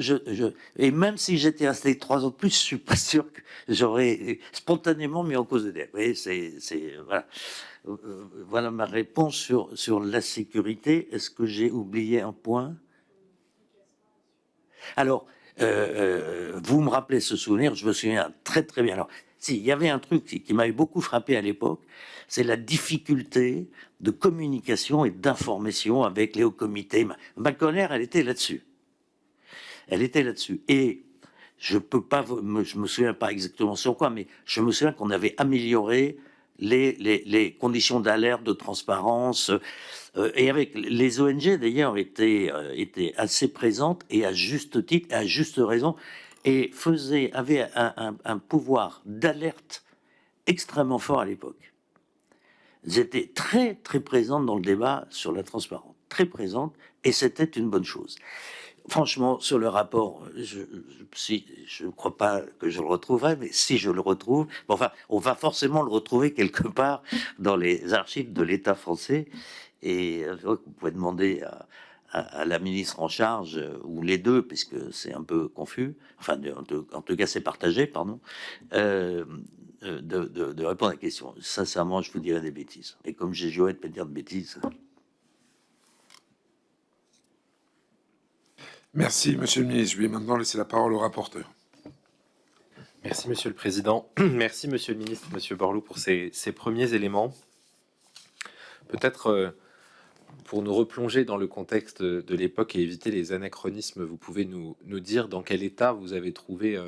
Speaker 1: et même si j'étais resté 3 ans de plus, je suis pas sûr que j'aurais spontanément mis en cause EDF. Vous voyez, voilà. Voilà ma réponse sur la sécurité. Est-ce que j'ai oublié un point? Alors, vous me rappelez ce souvenir, je me souviens très très bien. Alors, si, il y avait un truc qui m'avait beaucoup frappé à l'époque, c'est la difficulté de communication et d'information avec les hauts comités. Ma colère, elle était là-dessus. Elle était là-dessus. Et je peux pas, je me souviens pas exactement sur quoi, mais je me souviens qu'on avait amélioré les conditions d'alerte, de transparence, et avec les ONG d'ailleurs étaient assez présentes et à juste titre, et à juste raison, et avaient un pouvoir d'alerte extrêmement fort à l'époque. Elles étaient très très présentes dans le débat sur la transparence, très présentes, et c'était une bonne chose. Franchement, sur le rapport, je ne crois pas que je le retrouverai, mais si je le retrouve, bon, enfin, on va forcément le retrouver quelque part dans les archives de l'État français. Et vous pouvez demander à la ministre en charge, ou les deux, puisque c'est un peu confus, enfin, en tout cas, c'est partagé, pardon, de répondre à la question. Sincèrement, je vous dirais des bêtises. Et comme j'ai joué de pas dire de bêtises.
Speaker 2: Merci, monsieur le ministre. Je vais maintenant laisser la parole au rapporteur.
Speaker 4: Merci, monsieur le président. Merci, monsieur le ministre, monsieur Borloo, pour ces premiers éléments. Peut-être pour nous replonger dans le contexte de l'époque et éviter les anachronismes, vous pouvez nous dire dans quel état vous avez trouvé,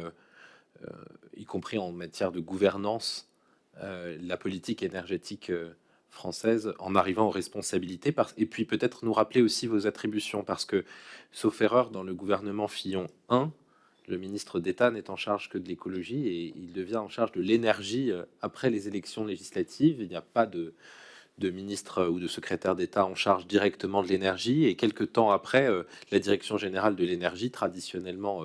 Speaker 4: y compris en matière de gouvernance, la politique énergétique française en arrivant aux responsabilités, et puis peut-être nous rappeler aussi vos attributions, parce que, sauf erreur, dans le gouvernement Fillon 1, le ministre d'État n'est en charge que de l'écologie et il devient en charge de l'énergie après les élections législatives. Il n'y a pas de ministre ou de secrétaire d'État en charge directement de l'énergie. Et quelques temps après, la direction générale de l'énergie, traditionnellement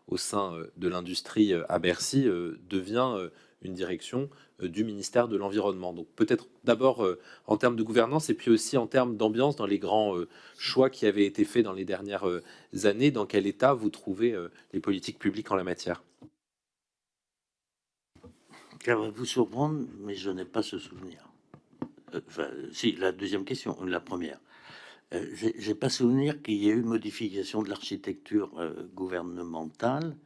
Speaker 4: au sein de l'industrie à Bercy, devient une direction du ministère de l'Environnement. Donc peut-être d'abord en termes de gouvernance et puis aussi en termes d'ambiance dans les grands choix qui avaient été faits dans les dernières années, dans quel état vous trouvez les politiques publiques en la matière?
Speaker 1: Ça va vous surprendre, mais je n'ai pas ce souvenir. Enfin, si, la deuxième question, la première. J'ai pas souvenir qu'il y ait eu modification de l'architecture gouvernementale.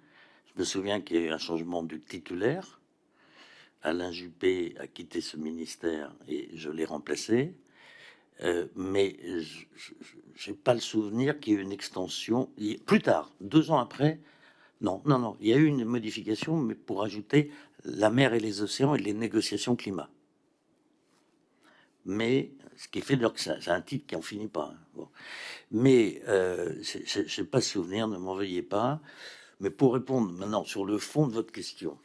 Speaker 1: Je me souviens qu'il y a eu un changement du titulaire. Alain Juppé a quitté ce ministère et je l'ai remplacé. Mais j'ai pas le souvenir qu'il y ait eu une extension. Plus tard, 2 ans après, non, il y a eu une modification, mais pour ajouter la mer et les océans et les négociations climat. Mais ce qui fait que c'est un titre qui en finit pas. Hein. Bon. Mais je n'ai pas ce souvenir, ne m'en veuillez pas. Mais pour répondre maintenant sur le fond de votre question,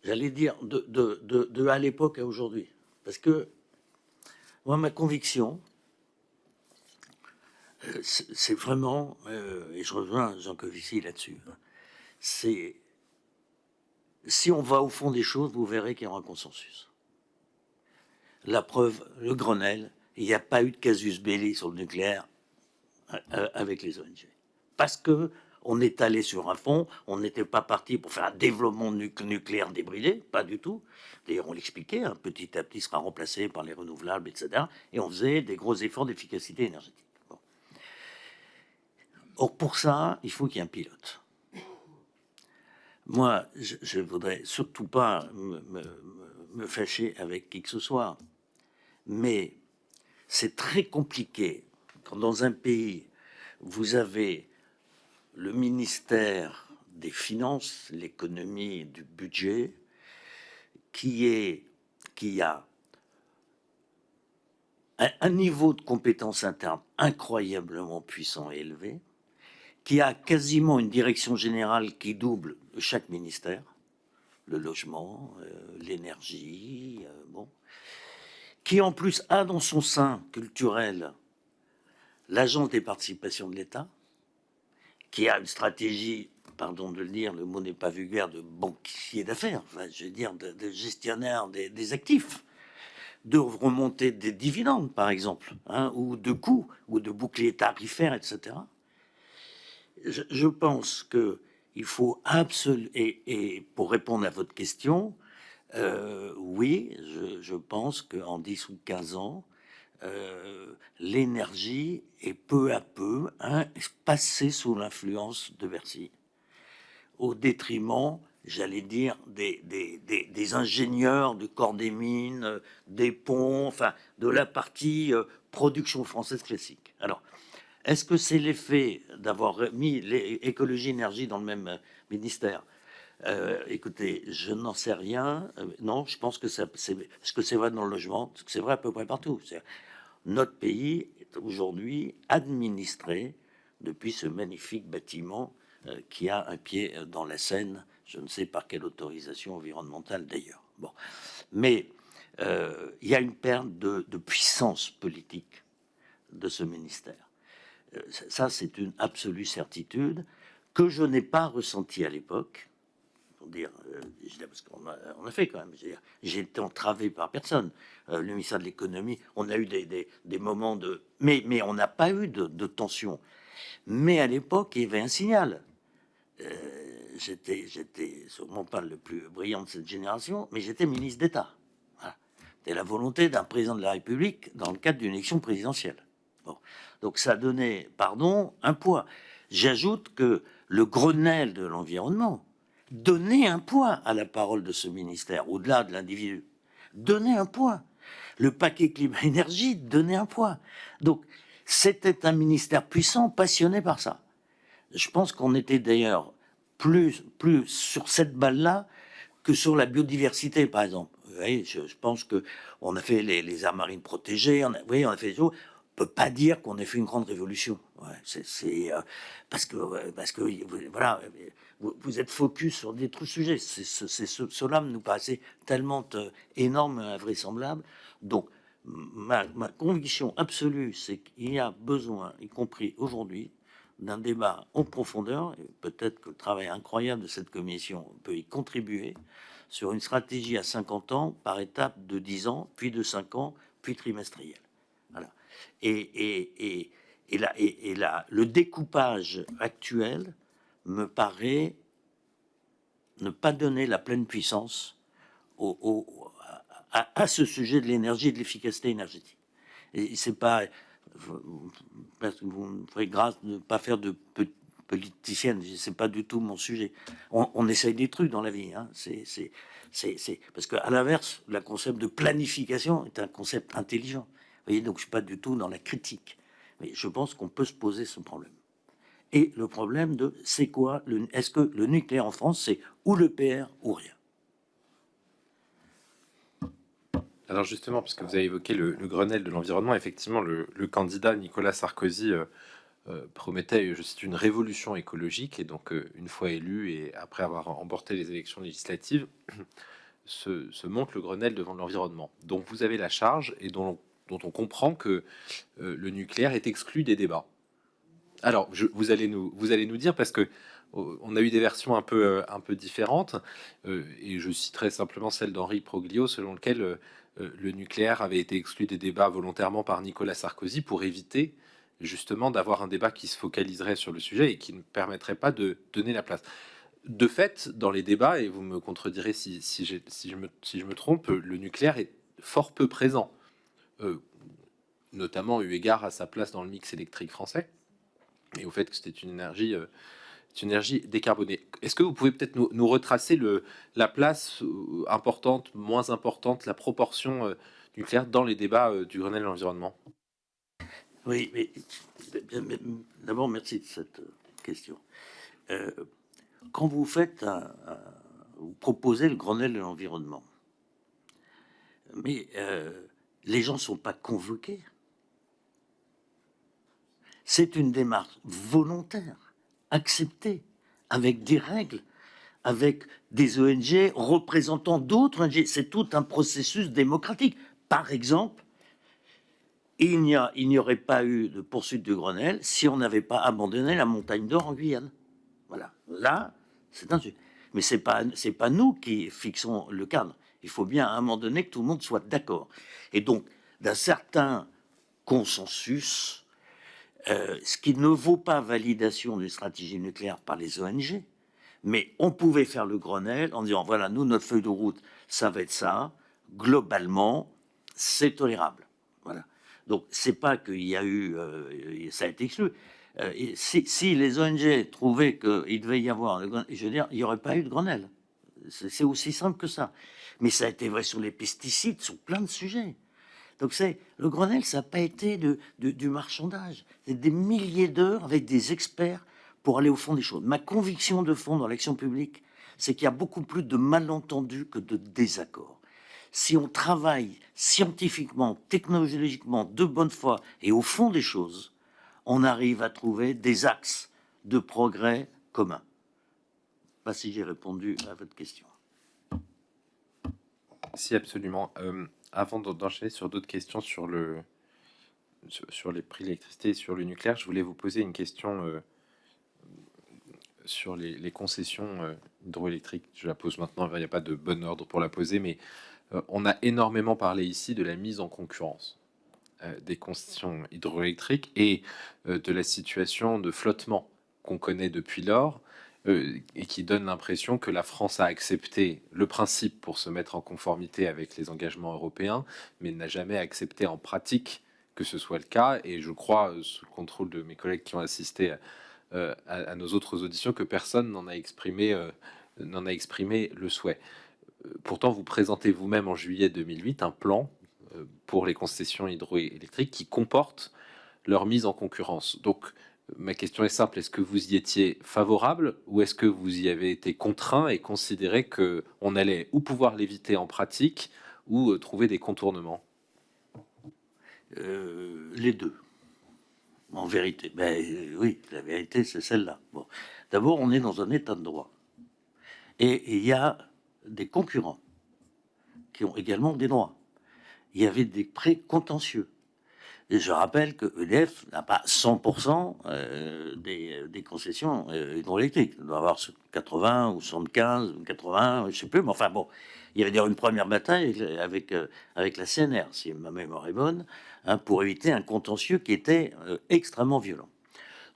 Speaker 1: j'allais dire de à l'époque à aujourd'hui. Parce que moi, ma conviction, c'est vraiment, et je rejoins Jean Covici là-dessus, c'est si on va au fond des choses, vous verrez qu'il y aura un consensus. La preuve, le Grenelle, il n'y a pas eu de casus belli sur le nucléaire avec les ONG. Parce que on est allé sur un fond, on n'était pas parti pour faire un développement nucléaire débridé, pas du tout. D'ailleurs, on l'expliquait, hein, petit à petit sera remplacé par les renouvelables, etc. Et on faisait des gros efforts d'efficacité énergétique. Bon. Or, pour ça, il faut qu'il y ait un pilote. Moi, je voudrais surtout pas me fâcher avec qui que ce soit. Mais c'est très compliqué quand dans un pays, vous avez le ministère des Finances, l'économie, du budget, qui a un niveau de compétences internes incroyablement puissant et élevé, qui a quasiment une direction générale qui double chaque ministère, le logement, l'énergie, bon, qui en plus a dans son sein culturel l'agence des participations de l'État, qui a une stratégie, pardon de le dire, le mot n'est pas vulgaire, de banquier d'affaires, enfin, je veux dire de gestionnaire des actifs, de remonter des dividendes, par exemple, hein, ou de coûts, ou de boucliers tarifaires, etc. Je pense que il faut absolument, et pour répondre à votre question, oui, je pense qu'en 10 ou 15 ans, l'énergie est peu à peu passée sous l'influence de Bercy, au détriment, j'allais dire, des ingénieurs du corps des mines, des ponts, enfin, de la partie production française classique. Alors, est-ce que c'est l'effet d'avoir mis l'écologie énergie dans le même ministère? Écoutez, je n'en sais rien. Non, je pense que c'est vrai dans le logement, c'est vrai à peu près partout. Notre pays est aujourd'hui administré depuis ce magnifique bâtiment qui a un pied dans la Seine, je ne sais par quelle autorisation environnementale d'ailleurs. Bon, mais il y a une perte de puissance politique de ce ministère. Ça, c'est une absolue certitude que je n'ai pas ressentie à l'époque. Pour dire, parce qu'on a fait quand même. J'ai été entravé par personne. Le ministère de l'économie, on a eu des moments de, mais on n'a pas eu de tension. Mais à l'époque, il y avait un signal. J'étais sûrement pas le plus brillant de cette génération, mais j'étais ministre d'État. Voilà. C'était la volonté d'un président de la République dans le cadre d'une élection présidentielle. Bon. Donc ça donnait, pardon, un poids. J'ajoute que le Grenelle de l'environnement donnait un poids à la parole de ce ministère, au-delà de l'individu. Donnait un poids. Le paquet climat-énergie donnait un poids. Donc c'était un ministère puissant, passionné par ça. Je pense qu'on était d'ailleurs plus sur cette balle-là que sur la biodiversité, par exemple. Vous voyez, je pense qu'on a fait les aires marines protégées, on a fait des choses. On peut pas dire qu'on ait fait une grande révolution. Ouais, parce que voilà, vous êtes focus sur des trucs sujets. Cela nous paraissait tellement énorme, invraisemblable. Donc, ma conviction absolue, c'est qu'il y a besoin, y compris aujourd'hui, d'un débat en profondeur, et peut-être que le travail incroyable de cette commission peut y contribuer, sur une stratégie à 50 ans, par étape de 10 ans, puis de 5 ans, puis trimestrielle. Voilà. Et là, le découpage actuel me paraît ne pas donner la pleine puissance à ce sujet de l'énergie et de l'efficacité énergétique. Et c'est pas... Vous me ferez grâce de ne pas faire de politicienne, c'est pas du tout mon sujet. On essaye des trucs dans la vie, hein. C'est parce que à l'inverse, le concept de planification est un concept intelligent. Vous voyez, donc je suis pas du tout dans la critique, mais je pense qu'on peut se poser ce problème. Et le problème de c'est quoi est-ce que le nucléaire en France, c'est ou le PR ou rien?
Speaker 4: Alors justement, puisque vous avez évoqué le Grenelle de l'environnement, effectivement, le candidat Nicolas Sarkozy promettait, je cite, une révolution écologique, et donc une fois élu et après avoir remporté les élections législatives, se monte le Grenelle devant l'environnement. Donc vous avez la charge et dont on comprend que le nucléaire est exclu des débats. Alors vous allez nous dire, parce que on a eu des versions un peu différentes, et je citerai simplement celle d'Henri Proglio, selon lequel le nucléaire avait été exclu des débats volontairement par Nicolas Sarkozy pour éviter justement d'avoir un débat qui se focaliserait sur le sujet et qui ne permettrait pas de donner la place. De fait, dans les débats, et vous me contredirez si je me trompe, le nucléaire est fort peu présent, notamment eu égard à sa place dans le mix électrique français et au fait que c'était une énergie décarbonée. Est-ce que vous pouvez peut-être nous retracer la place importante, moins importante, la proportion nucléaire dans les débats du Grenelle de l'environnement?
Speaker 1: Oui, mais d'abord, merci de cette question. Quand vous faites vous proposez le Grenelle de l'environnement, mais les gens ne sont pas convoqués. C'est une démarche volontaire, acceptée, avec des règles, avec des ONG représentant d'autres ONG. C'est tout un processus démocratique. Par exemple, il n'y aurait pas eu de poursuite du Grenelle si on n'avait pas abandonné la montagne d'or en Guyane. Voilà. Là, c'est un sujet. Mais c'est pas nous qui fixons le cadre. Il faut bien à un moment donné que tout le monde soit d'accord. Et donc, d'un certain consensus, ce qui ne vaut pas validation d'une stratégie nucléaire par les ONG, mais on pouvait faire le Grenelle en disant, voilà, nous, notre feuille de route, ça va être ça. Globalement, c'est tolérable. Voilà. Donc, c'est pas qu'il y a eu... ça a été exclu. Si les ONG trouvaient qu'il devait y avoir... Je veux dire, il n'y aurait pas eu de Grenelle. C'est aussi simple que ça. Mais ça a été vrai sur les pesticides, sur plein de sujets. Donc le Grenelle, ça n'a pas été du marchandage. C'est des milliers d'heures avec des experts pour aller au fond des choses. Ma conviction de fond dans l'action publique, c'est qu'il y a beaucoup plus de malentendus que de désaccords. Si on travaille scientifiquement, technologiquement, de bonne foi et au fond des choses, on arrive à trouver des axes de progrès communs. Pas si j'ai répondu à votre question.
Speaker 4: Si, absolument. Avant d'enchaîner sur d'autres questions sur les prix de l'électricité et sur le nucléaire, je voulais vous poser une question sur les concessions hydroélectriques. Je la pose maintenant, il n'y a pas de bon ordre pour la poser, mais on a énormément parlé ici de la mise en concurrence des concessions hydroélectriques et de la situation de flottement qu'on connaît depuis lors, et qui donne l'impression que la France a accepté le principe pour se mettre en conformité avec les engagements européens, mais n'a jamais accepté en pratique que ce soit le cas. Et je crois, sous le contrôle de mes collègues qui ont assisté à nos autres auditions, que personne n'en a exprimé le souhait. Pourtant, vous présentez vous-même en juillet 2008 un plan pour les concessions hydroélectriques qui comporte leur mise en concurrence. Donc, Ma question est simple, est-ce que vous y étiez favorable ou est-ce que vous y avez été contraint et considéré qu'on allait ou pouvoir l'éviter en pratique ou trouver des contournements?
Speaker 1: Les deux, en vérité. Oui, la vérité, c'est celle-là. Bon. D'abord, on est dans un état de droit. Et il y a des concurrents qui ont également des droits. Il y avait des prêts contentieux. Et je rappelle que EDF n'a pas 100% des concessions hydroélectriques. Il doit avoir 80 ou 75 ou 80, je sais plus. Mais enfin bon, il y avait d'ailleurs une première bataille avec la CNR, si ma mémoire est bonne, hein, pour éviter un contentieux qui était extrêmement violent.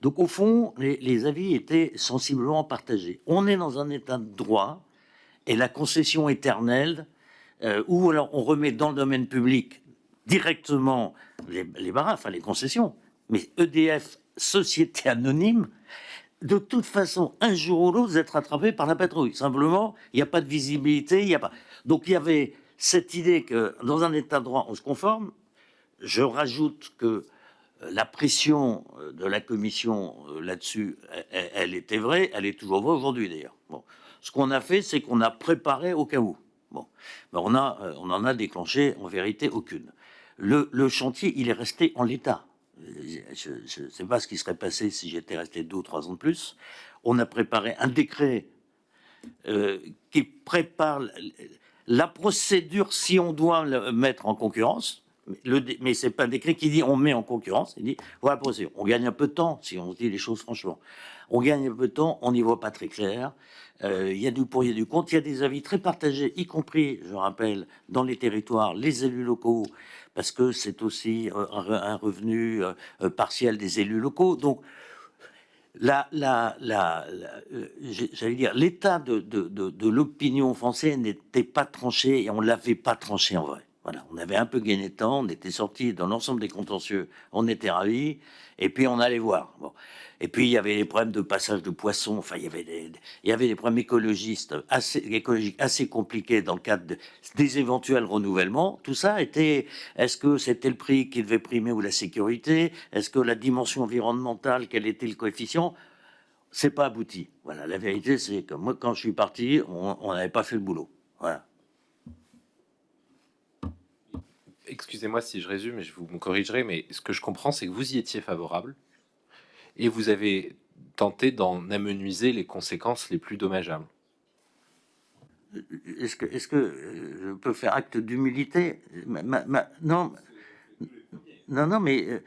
Speaker 1: Donc au fond, les avis étaient sensiblement partagés. On est dans un état de droit et la concession éternelle, ou alors on remet dans le domaine public directement les barrages, enfin les concessions, mais EDF, société anonyme, de toute façon, un jour ou l'autre, vous êtes rattrapé par la patrouille. Simplement, il n'y a pas de visibilité, il n'y a pas. Donc il y avait cette idée que dans un état de droit, on se conforme. Je rajoute que la pression de la commission là-dessus, elle était vraie, elle est toujours vraie aujourd'hui d'ailleurs. Bon. Ce qu'on a fait, c'est qu'on a préparé au cas où. Bon. Mais on en a déclenché en vérité aucune. Le chantier, il est resté en l'état. Je ne sais pas ce qui serait passé si j'étais resté 2 ou 3 ans de plus. On a préparé un décret qui prépare la procédure si on doit le mettre en concurrence. Mais c'est pas un décret qui dit on met en concurrence. Il dit voilà, on gagne un peu de temps si on dit les choses franchement. On gagne un peu de temps, on n'y voit pas très clair. Il y a du pour, il y a du contre. Il y a des avis très partagés, y compris, je rappelle, dans les territoires, les élus locaux, parce que c'est aussi un revenu partiel des élus locaux. Donc j'allais dire, l'état de l'opinion française n'était pas tranché et on l'avait pas tranché en vrai. Voilà, on avait un peu gagné de temps, on était sorti dans l'ensemble des contentieux, on était ravis, et puis on allait voir. Bon. Et puis il y avait les problèmes de passage de poissons, enfin il y avait des problèmes écologiques assez compliqués dans le cadre des éventuels renouvellements. Tout ça était, est-ce que c'était le prix qui devait primer ou la sécurité? Est-ce que la dimension environnementale, quel était le coefficient? C'est pas abouti. Voilà, la vérité c'est que moi quand je suis parti, on n'avait pas fait le boulot. Voilà.
Speaker 4: Excusez-moi si je résume, et vous me corrigerez, mais ce que je comprends, c'est que vous y étiez favorable et vous avez tenté d'en amenuiser les conséquences les plus dommageables.
Speaker 1: Est-ce que je peux faire acte d'humilité? Non, mais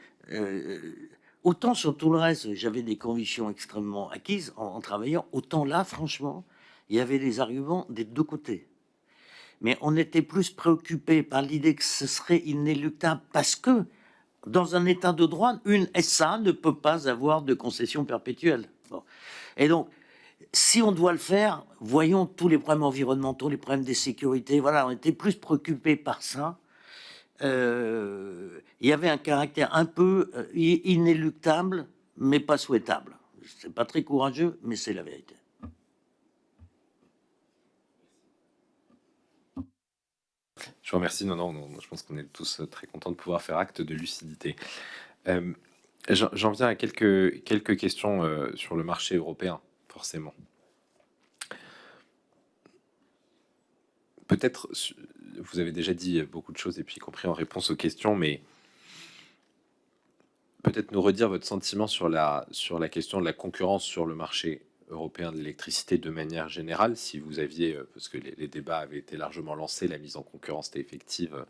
Speaker 1: autant sur tout le reste, j'avais des convictions extrêmement acquises en travaillant, autant là, franchement, il y avait des arguments des deux côtés. Mais on était plus préoccupé par l'idée que ce serait inéluctable parce que dans un état de droit, une SA ne peut pas avoir de concession perpétuelle. Bon. Et donc, si on doit le faire, voyons tous les problèmes environnementaux, les problèmes de sécurité. Voilà, on était plus préoccupé par ça. Il y avait un caractère un peu inéluctable, mais pas souhaitable. C'est pas très courageux, mais c'est la vérité.
Speaker 4: Je vous remercie. Non, je pense qu'on est tous très contents de pouvoir faire acte de lucidité. J'en viens à quelques questions sur le marché européen, forcément. Peut-être, vous avez déjà dit beaucoup de choses, et puis y compris en réponse aux questions, mais peut-être nous redire votre sentiment sur la question de la concurrence sur le marché européen de l'électricité de manière générale, si vous aviez, parce que les débats avaient été largement lancés, la mise en concurrence était effective,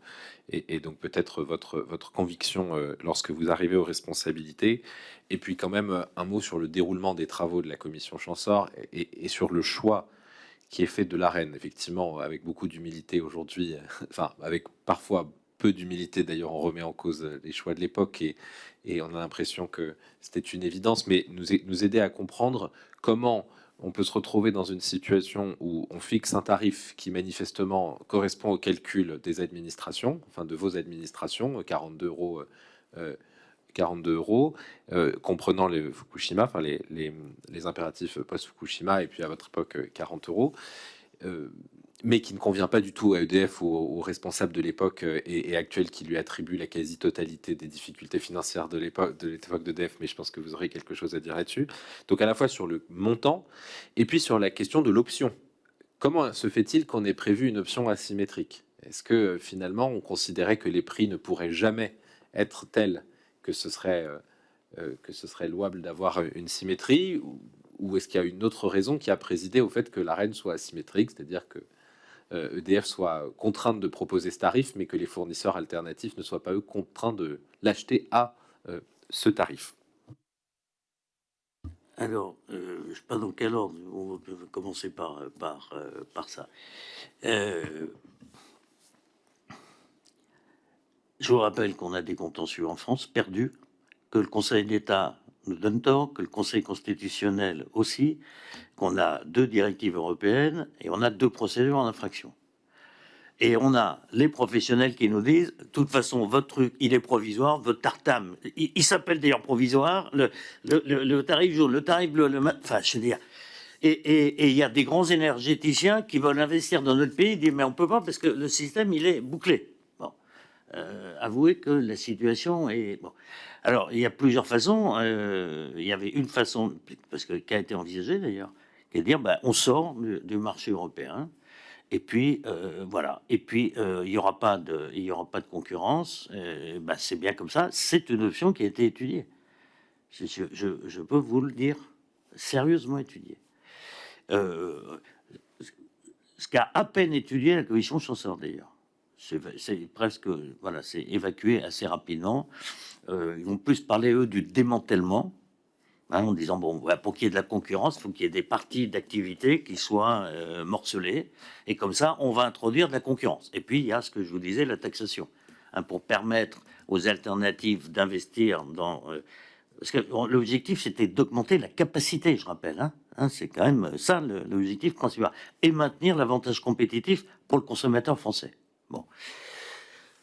Speaker 4: et donc peut-être votre conviction lorsque vous arrivez aux responsabilités, et puis quand même un mot sur le déroulement des travaux de la commission Champsaur et sur le choix qui est fait de l'AREN, effectivement, avec beaucoup d'humilité aujourd'hui, enfin, avec parfois peu d'humilité, d'ailleurs, on remet en cause les choix de l'époque et on a l'impression que c'était une évidence, mais nous aider à comprendre comment on peut se retrouver dans une situation où on fixe un tarif qui manifestement correspond au calcul des administrations, enfin de vos administrations, 42 euros. 42 euros, comprenant les Fukushima, enfin les impératifs post-Fukushima, et puis à votre époque 40 euros. mais qui ne convient pas du tout à EDF ou aux responsables de l'époque et actuels qui lui attribuent la quasi-totalité des difficultés financières de l'époque d'EDF, mais je pense que vous aurez quelque chose à dire là-dessus. Donc à la fois sur le montant et puis sur la question de l'option. Comment se fait-il qu'on ait prévu une option asymétrique? Est-ce que finalement on considérait que les prix ne pourraient jamais être tels que ce serait louable d'avoir une symétrie, ou est-ce qu'il y a une autre raison qui a présidé au fait que l'ARENH soit asymétrique, c'est-à-dire que EDF soit contrainte de proposer ce tarif, mais que les fournisseurs alternatifs ne soient pas eux contraints de l'acheter à ce tarif?
Speaker 1: Alors, je ne sais pas dans quel ordre, on peut commencer par ça. Je vous rappelle qu'on a des contentieux en France perdus, que le Conseil d'État nous donne tort, que le Conseil constitutionnel aussi, qu'on a 2 directives européennes et on a 2 procédures en infraction. Et on a les professionnels qui nous disent, de toute façon, votre truc, il est provisoire, votre tartame, il s'appelle d'ailleurs provisoire, le tarif jaune, le tarif bleu, enfin, je veux dire. Et il y a des grands énergéticiens qui veulent investir dans notre pays, ils disent, mais on peut pas parce que le système, il est bouclé. Bon. Avouez que la situation est... Bon. Alors, il y a plusieurs façons. Il y avait une façon, parce que qui a été envisagée d'ailleurs, qui est de dire, ben, on sort du marché européen. Et puis voilà. Et puis il y aura pas de concurrence. Ben, c'est bien comme ça. C'est une option qui a été étudiée. Je peux vous le dire, sérieusement étudiée. Ce qu'a à peine étudié la commission Chancellor d'ailleurs. C'est presque, voilà, c'est évacué assez rapidement. Ils vont plus parler, eux, du démantèlement, hein, en disant, bon, voilà, pour qu'il y ait de la concurrence, il faut qu'il y ait des parties d'activité qui soient morcelées, et comme ça, on va introduire de la concurrence. Et puis, il y a ce que je vous disais, la taxation, hein, pour permettre aux alternatives d'investir dans... parce que l'objectif, c'était d'augmenter la capacité, je rappelle, hein, c'est quand même ça l'objectif principal, et maintenir l'avantage compétitif pour le consommateur français. Bon.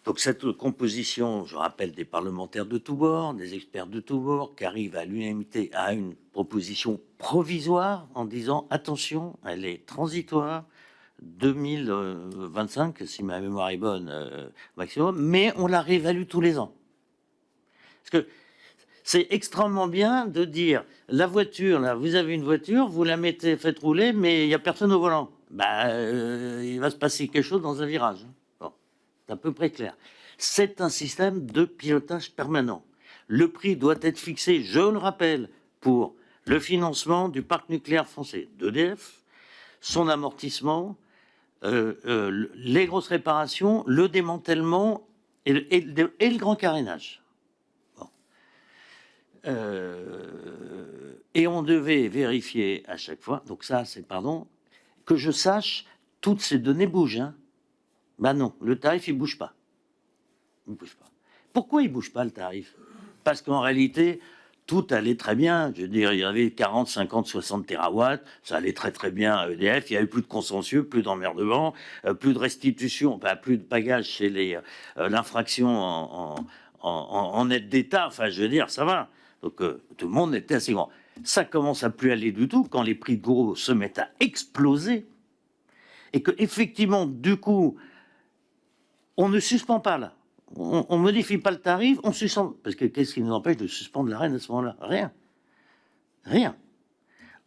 Speaker 1: Donc cette composition, je rappelle, des parlementaires de tous bords, des experts de tous bords, qui arrivent à l'unanimité à une proposition provisoire en disant attention, elle est transitoire, 2025, si ma mémoire est bonne, maximum, mais on la réévalue tous les ans. Parce que c'est extrêmement bien de dire la voiture, là, vous avez une voiture, vous la mettez, faites rouler, mais il n'y a personne au volant. Il va se passer quelque chose dans un virage. C'est à peu près clair. C'est un système de pilotage permanent. Le prix doit être fixé, je le rappelle, pour le financement du parc nucléaire français d'EDF, son amortissement, les grosses réparations, le démantèlement et le grand carénage. Bon. Et on devait vérifier à chaque fois, donc ça c'est, pardon, que je sache, toutes ces données bougent, hein. Ben non, le tarif, il bouge pas. Il bouge pas. Pourquoi il bouge pas, le tarif? Parce qu'en réalité, tout allait très bien. Je veux dire, il y avait 40, 50, 60 terawatts. Ça allait très, très bien à EDF. Il y avait plus de consensus, plus d'emmerdement, plus de restitution, enfin, plus de pagage chez l'infraction en aide d'État. Enfin, je veux dire, ça va. Donc, tout le monde était assez grand. Ça commence à plus aller du tout quand les prix de gros se mettent à exploser. Et que, effectivement, du coup, on ne suspend pas là. On modifie pas le tarif, on suspend. Parce que qu'est-ce qui nous empêche de suspendre l'ARENH à ce moment-là? Rien. Rien.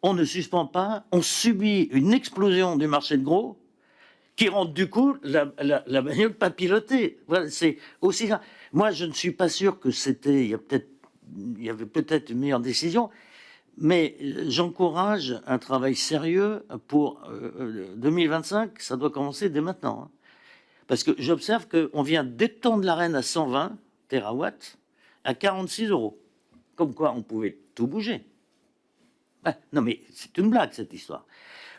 Speaker 1: On ne suspend pas, on subit une explosion du marché de gros qui rend du coup la bagnole pas pilotée. Voilà, c'est aussi ça. Moi, je ne suis pas sûr que c'était... Il y avait peut-être une meilleure décision, mais j'encourage un travail sérieux pour 2025. Ça doit commencer dès maintenant, hein. Parce que j'observe qu'on vient d'étendre l'ARENH à 120 terawatts à 46 €. Comme quoi, on pouvait tout bouger. Non, mais c'est une blague, cette histoire.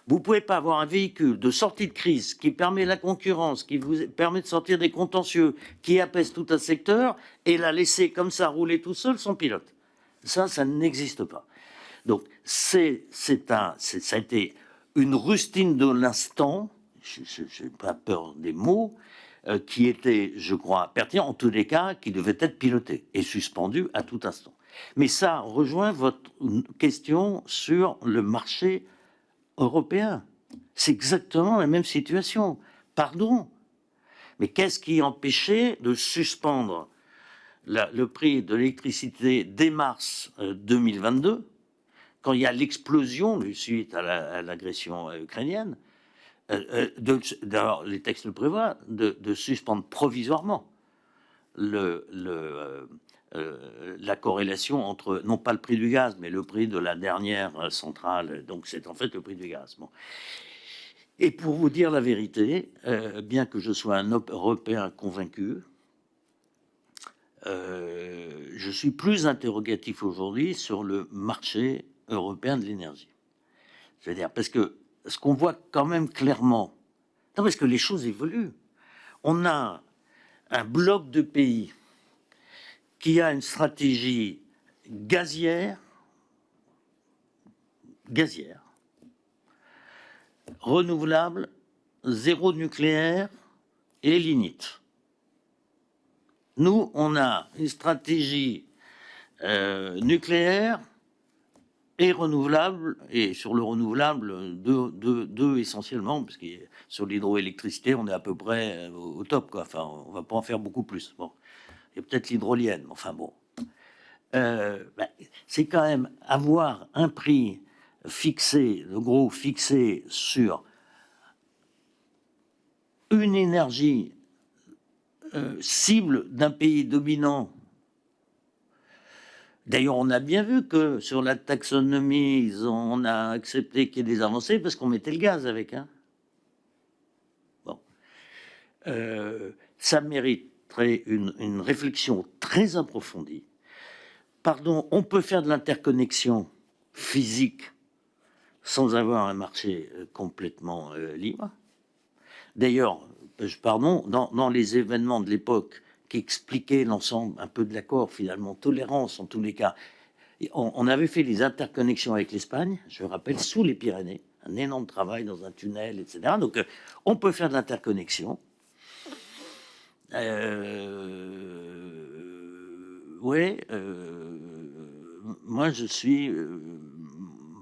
Speaker 1: Vous ne pouvez pas avoir un véhicule de sortie de crise qui permet la concurrence, qui vous permet de sortir des contentieux, qui apaise tout un secteur, et la laisser comme ça rouler tout seul sans pilote. Ça n'existe pas. Donc, ça a été une rustine de l'instant, je n'ai pas peur des mots, qui était, je crois, pertinent, en tous les cas, qui devait être piloté et suspendu à tout instant. Mais ça rejoint votre question sur le marché européen. C'est exactement la même situation. Pardon. Mais qu'est-ce qui empêchait de suspendre le prix de l'électricité dès mars 2022, quand il y a l'explosion suite à l'agression ukrainienne, les textes le prévoient, de suspendre provisoirement la corrélation entre, non pas le prix du gaz, mais le prix de la dernière centrale. Donc c'est en fait le prix du gaz. Bon. Et pour vous dire la vérité, bien que je sois un Européen convaincu, je suis plus interrogatif aujourd'hui sur le marché européen de l'énergie. C'est-à-dire, parce que ce qu'on voit quand même clairement, non, parce que les choses évoluent. On a un bloc de pays qui a une stratégie gazière, renouvelable, zéro nucléaire et lignite. Nous, on a une stratégie nucléaire et renouvelable, et sur le renouvelable, deux essentiellement, parce que sur l'hydroélectricité, on est à peu près au top, quoi. Enfin, on va pas en faire beaucoup plus. Bon, il y a peut-être l'hydrolienne, mais enfin bon. C'est quand même avoir un prix fixé, le gros fixé sur une énergie cible d'un pays dominant. D'ailleurs, on a bien vu que sur la taxonomie, on a accepté qu'il y ait des avancées parce qu'on mettait le gaz avec. Hein. Bon. Ça mériterait une réflexion très approfondie. Pardon, on peut faire de l'interconnexion physique sans avoir un marché complètement libre. D'ailleurs, pardon, dans les événements de l'époque qui expliquaient l'ensemble un peu de l'accord, finalement, tolérance en tous les cas, on avait fait les interconnexions avec l'Espagne, je rappelle, sous les Pyrénées, un énorme travail dans un tunnel, etc. Donc, on peut faire de l'interconnexion. Moi, je suis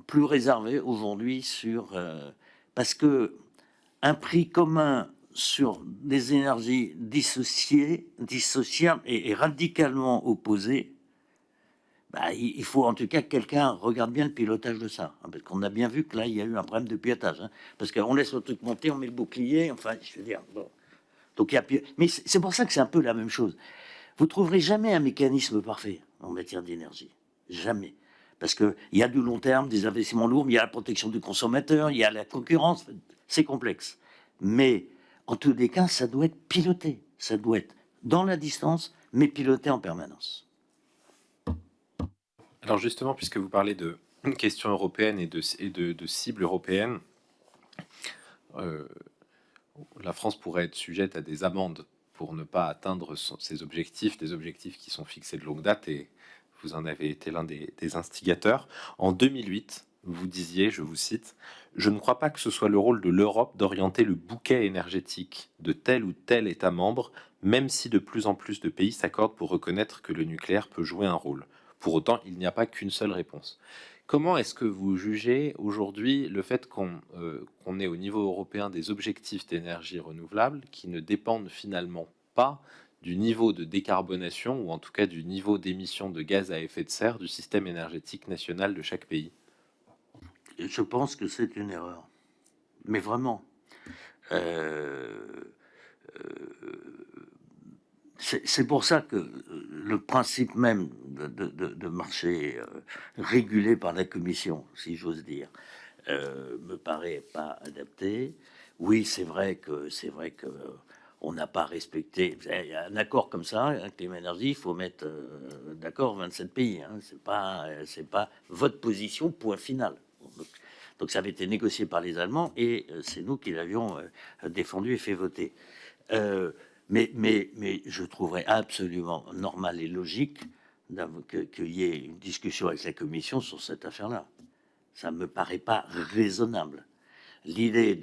Speaker 1: plus réservé aujourd'hui sur... parce que un prix commun sur des énergies dissociables et radicalement opposées, il faut en tout cas que quelqu'un regarde bien le pilotage de ça. Hein, parce qu'on a bien vu que là, il y a eu un problème de pilotage. Hein, parce qu'on laisse le truc monter, on met le bouclier, enfin, je veux dire... Bon. Donc, mais c'est pour ça que c'est un peu la même chose. Vous trouverez jamais un mécanisme parfait en matière d'énergie. Jamais. Parce qu'il y a du long terme, des investissements lourds, il y a la protection du consommateur, il y a la concurrence. C'est complexe. Mais en tous les cas, ça doit être piloté. Ça doit être dans la distance, mais piloté en permanence.
Speaker 4: Alors justement, puisque vous parlez de questions européennes et de cibles européennes, la France pourrait être sujette à des amendes pour ne pas atteindre ses objectifs, des objectifs qui sont fixés de longue date, et vous en avez été l'un des instigateurs. En 2008, vous disiez, je vous cite, « Je ne crois pas que ce soit le rôle de l'Europe d'orienter le bouquet énergétique de tel ou tel État membre, même si de plus en plus de pays s'accordent pour reconnaître que le nucléaire peut jouer un rôle. Pour autant, il n'y a pas qu'une seule réponse. » Comment est-ce que vous jugez aujourd'hui le fait qu'on ait au niveau européen des objectifs d'énergie renouvelable qui ne dépendent finalement pas du niveau de décarbonation ou en tout cas du niveau d'émissions de gaz à effet de serre du système énergétique national de chaque pays?
Speaker 1: Je pense que c'est une erreur. Mais vraiment. C'est pour ça que le principe même de marché régulé par la Commission, si j'ose dire, me paraît pas adapté. Oui, c'est vrai que on n'a pas respecté. Il y a un accord comme ça, un climat énergie, il faut mettre d'accord 27 pays. Hein, c'est pas votre position, point final. Donc ça avait été négocié par les Allemands et c'est nous qui l'avions défendu et fait voter. Mais je trouverais absolument normal et logique qu'il y ait une discussion avec la Commission sur cette affaire-là. Ça me paraît pas raisonnable. L'idée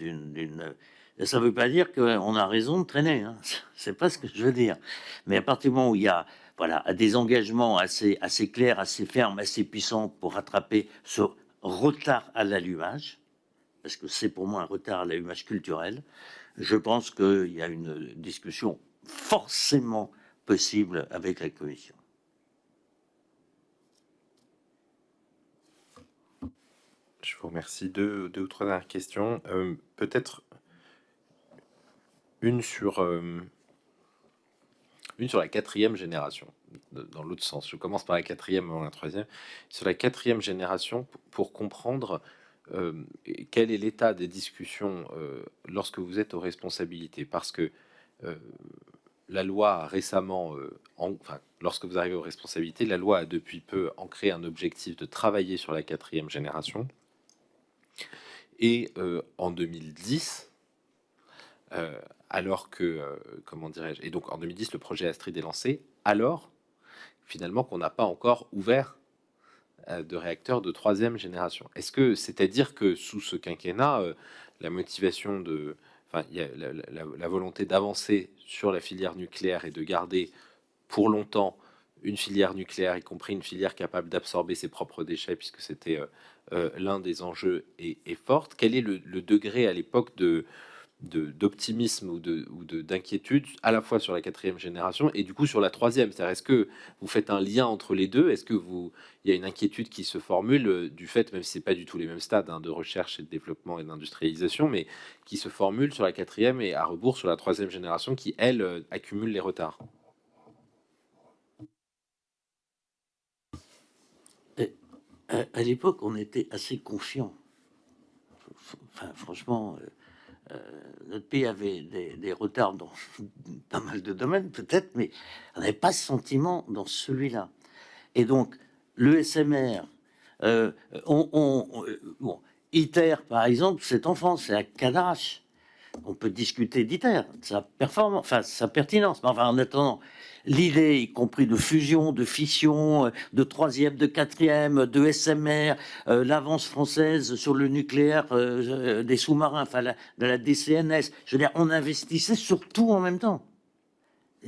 Speaker 1: ça ne veut pas dire qu'on a raison de traîner. Hein. C'est pas ce que je veux dire. Mais à partir du moment où il y a des engagements assez clairs, assez fermes, assez puissants pour rattraper ce retard à l'allumage, parce que c'est pour moi un retard à l'allumage culturel. Je pense qu'il y a une discussion forcément possible avec la Commission.
Speaker 4: Je vous remercie. Deux ou trois dernières questions. Peut-être une sur la quatrième génération, dans l'autre sens. Je commence par la quatrième avant la troisième. Sur la quatrième génération, pour comprendre quel est l'état des discussions lorsque vous êtes aux responsabilités. Parce que la loi a récemment, lorsque vous arrivez aux responsabilités, la loi a depuis peu ancré un objectif de travailler sur la quatrième génération. Et en 2010, alors que, comment dirais-je, et donc en 2010, le projet Astrid est lancé, alors finalement qu'on n'a pas encore ouvert de réacteurs de troisième génération. Est-ce que c'est-à-dire que sous ce quinquennat, la motivation de, enfin, il y a la volonté d'avancer sur la filière nucléaire et de garder pour longtemps une filière nucléaire, y compris une filière capable d'absorber ses propres déchets, puisque c'était l'un des enjeux, est forte. Quel est le degré à l'époque d'optimisme ou d'inquiétude à la fois sur la quatrième génération et du coup sur la troisième? C'est-à-dire, est-ce que vous faites un lien entre les deux? Est-ce que il y a une inquiétude qui se formule du fait, même si c'est pas du tout les mêmes stades de recherche et de développement et d'industrialisation, mais qui se formule sur la quatrième et à rebours sur la troisième génération qui, elle, accumule les retards?
Speaker 1: À l'époque, on était assez confiants. Enfin, franchement, notre pays avait des retards dans pas mal de domaines, peut-être, mais on n'avait pas ce sentiment dans celui-là. Et donc, le SMR, bon, ITER, par exemple, c'est en France, c'est à Cadarache. On peut discuter d'ITER, sa performance, enfin sa pertinence. Mais enfin, en attendant, l'idée, y compris de fusion, de fission, de troisième, de quatrième, de SMR, l'avance française sur le nucléaire des sous-marins, enfin de la DCNS. Je veux dire, on investissait surtout en même temps.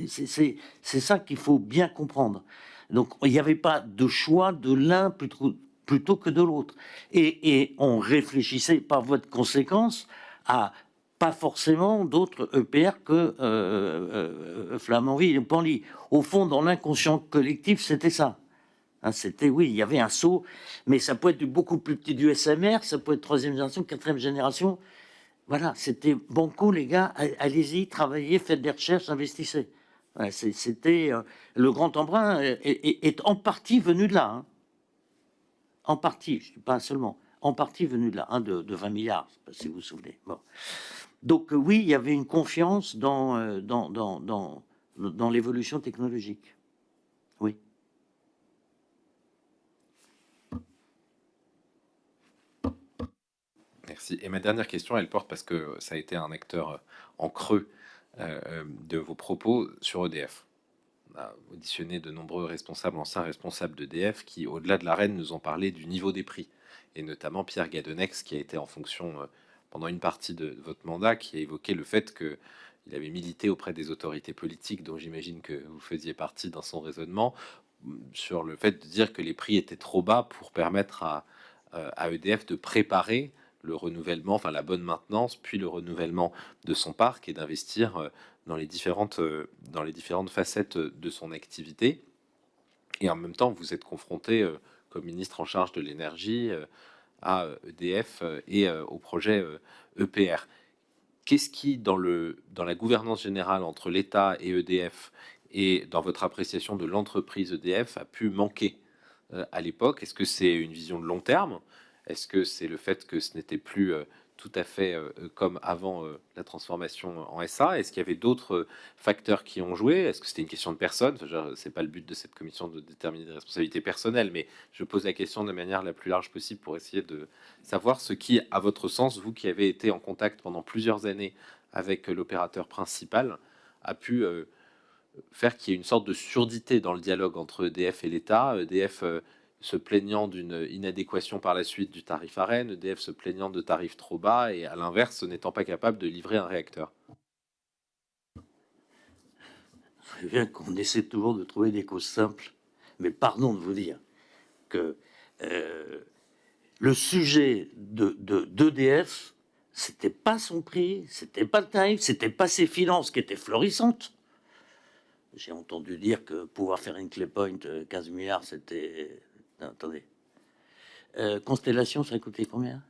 Speaker 1: C'est ça qu'il faut bien comprendre. Donc, il n'y avait pas de choix de l'un plutôt que de l'autre. Et on réfléchissait par voie de conséquence à pas forcément d'autres EPR que Flamanville et Panly. Au fond, dans l'inconscient collectif, c'était ça. Hein, c'était, oui, il y avait un saut, mais ça peut être beaucoup plus petit du SMR, ça peut être troisième génération, quatrième génération. Voilà, c'était banco, les gars, allez-y, travaillez, faites des recherches, investissez. Voilà, c'était le grand emprunt est en partie venu de là. Hein. En partie, je ne dis pas seulement, en partie venu de là, hein, de 20 milliards, si vous vous souvenez. Bon. Donc oui, il y avait une confiance dans l'évolution technologique. Oui.
Speaker 4: Merci. Et ma dernière question, elle porte parce que ça a été un acteur en creux de vos propos sur EDF. On a auditionné de nombreux responsables, anciens responsables d'EDF, qui, au-delà de l'arène, nous ont parlé du niveau des prix. Et notamment Pierre Gadenex, qui a été en fonction pendant une partie de votre mandat, qui a évoqué le fait qu'il avait milité auprès des autorités politiques, dont j'imagine que vous faisiez partie dans son raisonnement, sur le fait de dire que les prix étaient trop bas pour permettre à EDF de préparer le renouvellement, enfin la bonne maintenance, puis le renouvellement de son parc et d'investir dans les différentes facettes de son activité. Et en même temps, vous êtes confronté, comme ministre en charge de l'énergie, à EDF et au projet EPR. Qu'est-ce qui, dans la gouvernance générale entre l'État et EDF, et dans votre appréciation de l'entreprise EDF, a pu manquer à l'époque? Est-ce que c'est une vision de long terme? Est-ce que c'est le fait que ce n'était plus tout à fait comme avant la transformation en SA? Est-ce qu'il y avait d'autres facteurs qui ont joué? Est-ce que c'était une question de personne? Enfin, c'est pas le but de cette commission de déterminer des responsabilités personnelles, mais je pose la question de la manière la plus large possible pour essayer de savoir ce qui, à votre sens, vous qui avez été en contact pendant plusieurs années avec l'opérateur principal, a pu faire qu'il y ait une sorte de surdité dans le dialogue entre EDF et l'État. EDF se plaignant d'une inadéquation par la suite du tarif ARENH, EDF se plaignant de tarifs trop bas et à l'inverse n'étant pas capable de livrer un réacteur.
Speaker 1: C'est bien qu'on essaie toujours de trouver des causes simples, mais pardon de vous dire que le sujet d'EDF, c'était pas son prix, c'était pas le tarif, c'était pas ses finances qui étaient florissantes. J'ai entendu dire que pouvoir faire une clé point 15 milliards, c'était... Non, attendez. Constellation, ça a coûté combien?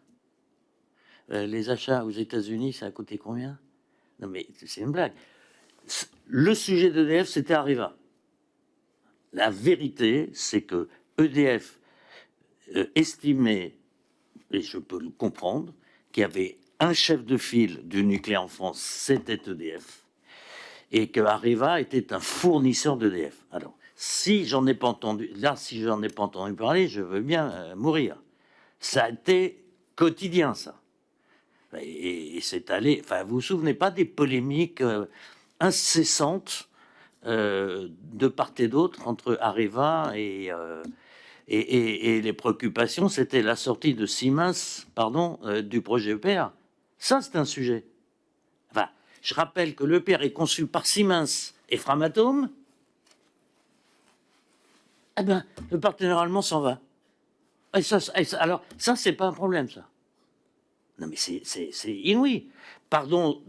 Speaker 1: Les achats aux États-Unis, ça a coûté combien? Non, mais c'est une blague. Le sujet d'EDF, c'était Areva. La vérité, c'est que EDF estimait, et je peux le comprendre, qu'il y avait un chef de file du nucléaire en France, c'était EDF, et que Areva était un fournisseur d'EDF. Alors, si j'en ai pas entendu parler, je veux bien mourir. Ça a été quotidien, ça. Et c'est allé. Enfin, vous vous souvenez pas des polémiques incessantes de part et d'autre entre Areva et les préoccupations, c'était la sortie de Siemens, du projet EPR. Ça, c'est un sujet. Enfin, je rappelle que l'EPR est conçu par Siemens et Framatome. Eh ben, le partenaire allemand s'en va. Alors, ça, c'est pas un problème, ça. Non, mais c'est inouï. Pardon,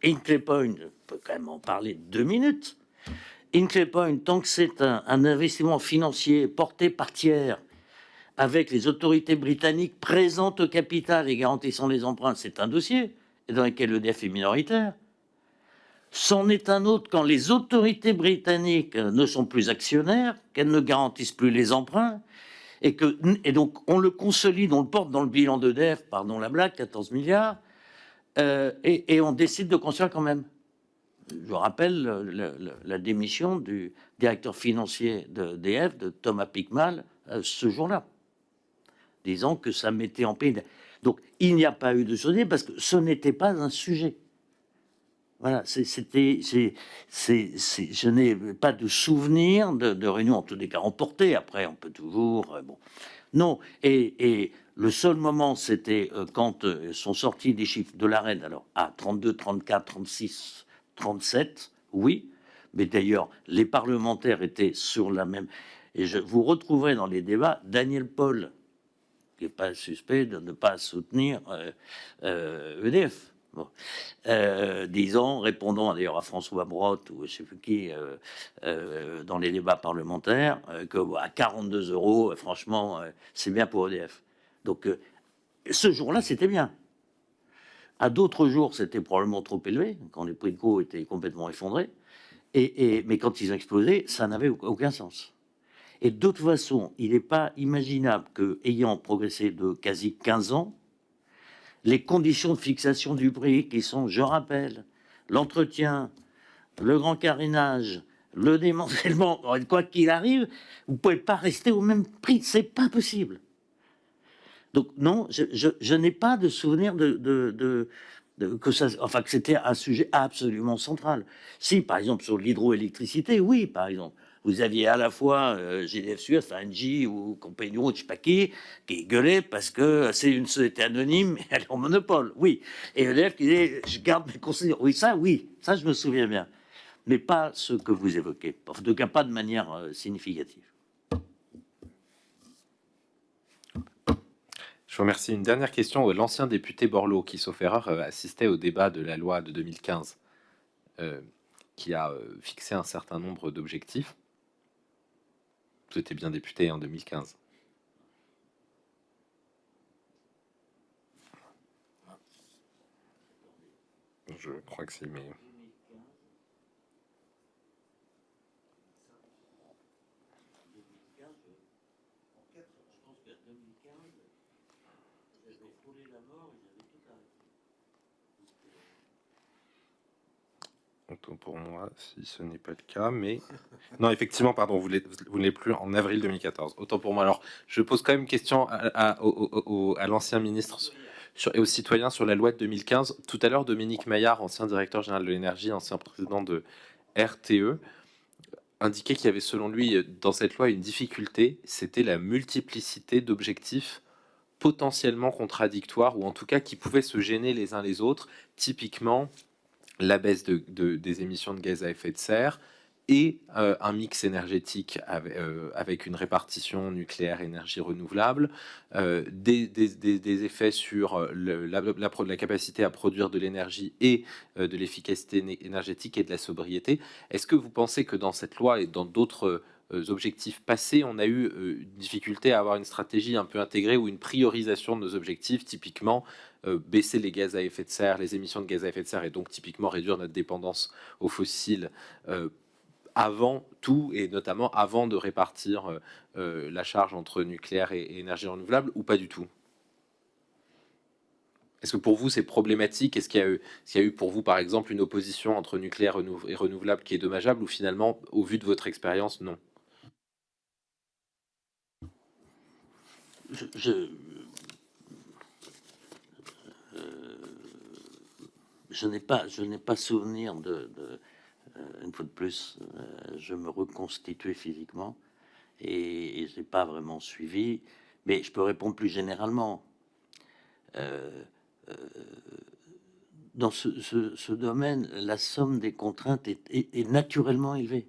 Speaker 1: Hinkley Point, on peut quand même en parler 2 minutes. Hinkley Point, tant que c'est un investissement financier porté par tiers, avec les autorités britanniques présentes au capital et garantissant les emprunts, c'est un dossier dans lequel l'EDF est minoritaire. C'en est un autre quand les autorités britanniques ne sont plus actionnaires, qu'elles ne garantissent plus les emprunts, et donc on le consolide, on le porte dans le bilan d'EDF, pardon la blague, 14 milliards, et on décide de construire quand même. Je rappelle la démission du directeur financier d'EDF, de Thomas Pickmal, ce jour-là, disant que ça mettait en pays. Donc il n'y a pas eu de sujet parce que ce n'était pas un sujet. Voilà, je n'ai pas de souvenir de réunion, en tous les cas remportée. Après, on peut toujours... bon. Non, et le seul moment, c'était quand sont sortis des chiffres de l'AREN, alors à 32, 34, 36, 37, oui, mais d'ailleurs, les parlementaires étaient sur la même... Et vous retrouverez dans les débats Daniel Paul, qui n'est pas suspect de ne pas soutenir EDF. Bon. Disons, répondant d'ailleurs à François Brotte ou je ne sais plus qui dans les débats parlementaires, que à 42 €, franchement, c'est bien pour EDF. Donc, ce jour-là, c'était bien. À d'autres jours, c'était probablement trop élevé, quand les prix de gros étaient complètement effondrés. Mais quand ils ont explosé, ça n'avait aucun sens. Et de toute façon, il n'est pas imaginable que, ayant progressé de quasi 15 ans, les conditions de fixation du prix qui sont, je rappelle, l'entretien, le grand carénage, le démantèlement, quoi qu'il arrive, vous ne pouvez pas rester au même prix, c'est pas possible. Donc non, je n'ai pas de souvenir que c'était un sujet absolument central. Si, par exemple, sur l'hydroélectricité, oui, par exemple. Vous aviez à la fois GDF Suez, enfin Engie ou compagnie, je ne sais pas qui gueulait parce que c'est une société anonyme, mais elle est en monopole, oui. Et EDF qui disait, je garde mes conseils. Oui, ça je me souviens bien. Mais pas ce que vous évoquez. En tout cas, pas de manière significative.
Speaker 4: Je vous remercie. Une dernière question. L'ancien député Borloo, qui, sauf erreur, assistait au débat de la loi de 2015, qui a fixé un certain nombre d'objectifs. Vous étiez bien député en 2015. Je crois que c'est... Mais... Autant pour moi, si ce n'est pas le cas, mais... Non, effectivement, pardon, vous ne l'êtes plus en avril 2014. Autant pour moi. Alors, je pose quand même une question à l'ancien ministre et aux citoyens sur la loi de 2015. Tout à l'heure, Dominique Maillard, ancien directeur général de l'énergie, ancien président de RTE, indiquait qu'il y avait, selon lui, dans cette loi, une difficulté, c'était la multiplicité d'objectifs potentiellement contradictoires, ou en tout cas qui pouvaient se gêner les uns les autres, typiquement... la baisse des émissions de gaz à effet de serre et un mix énergétique avec une répartition nucléaire, énergie renouvelable, des effets sur la capacité à produire de l'énergie et de l'efficacité énergétique et de la sobriété. Est-ce que vous pensez que dans cette loi et dans d'autres objectifs passés, on a eu une difficulté à avoir une stratégie un peu intégrée ou une priorisation de nos objectifs, typiquement baisser les gaz à effet de serre, les émissions de gaz à effet de serre, et donc typiquement réduire notre dépendance aux fossiles avant tout, et notamment avant de répartir la charge entre nucléaire et énergie renouvelable, ou pas du tout? Est-ce que pour vous c'est problématique? Est-ce qu'il y a eu pour vous par exemple une opposition entre nucléaire et renouvelable qui est dommageable, ou finalement, au vu de votre expérience, non?
Speaker 1: Je n'ai pas souvenir une fois de plus, je me reconstituais physiquement et je n'ai pas vraiment suivi, mais je peux répondre plus généralement. Dans ce domaine, la somme des contraintes est naturellement élevée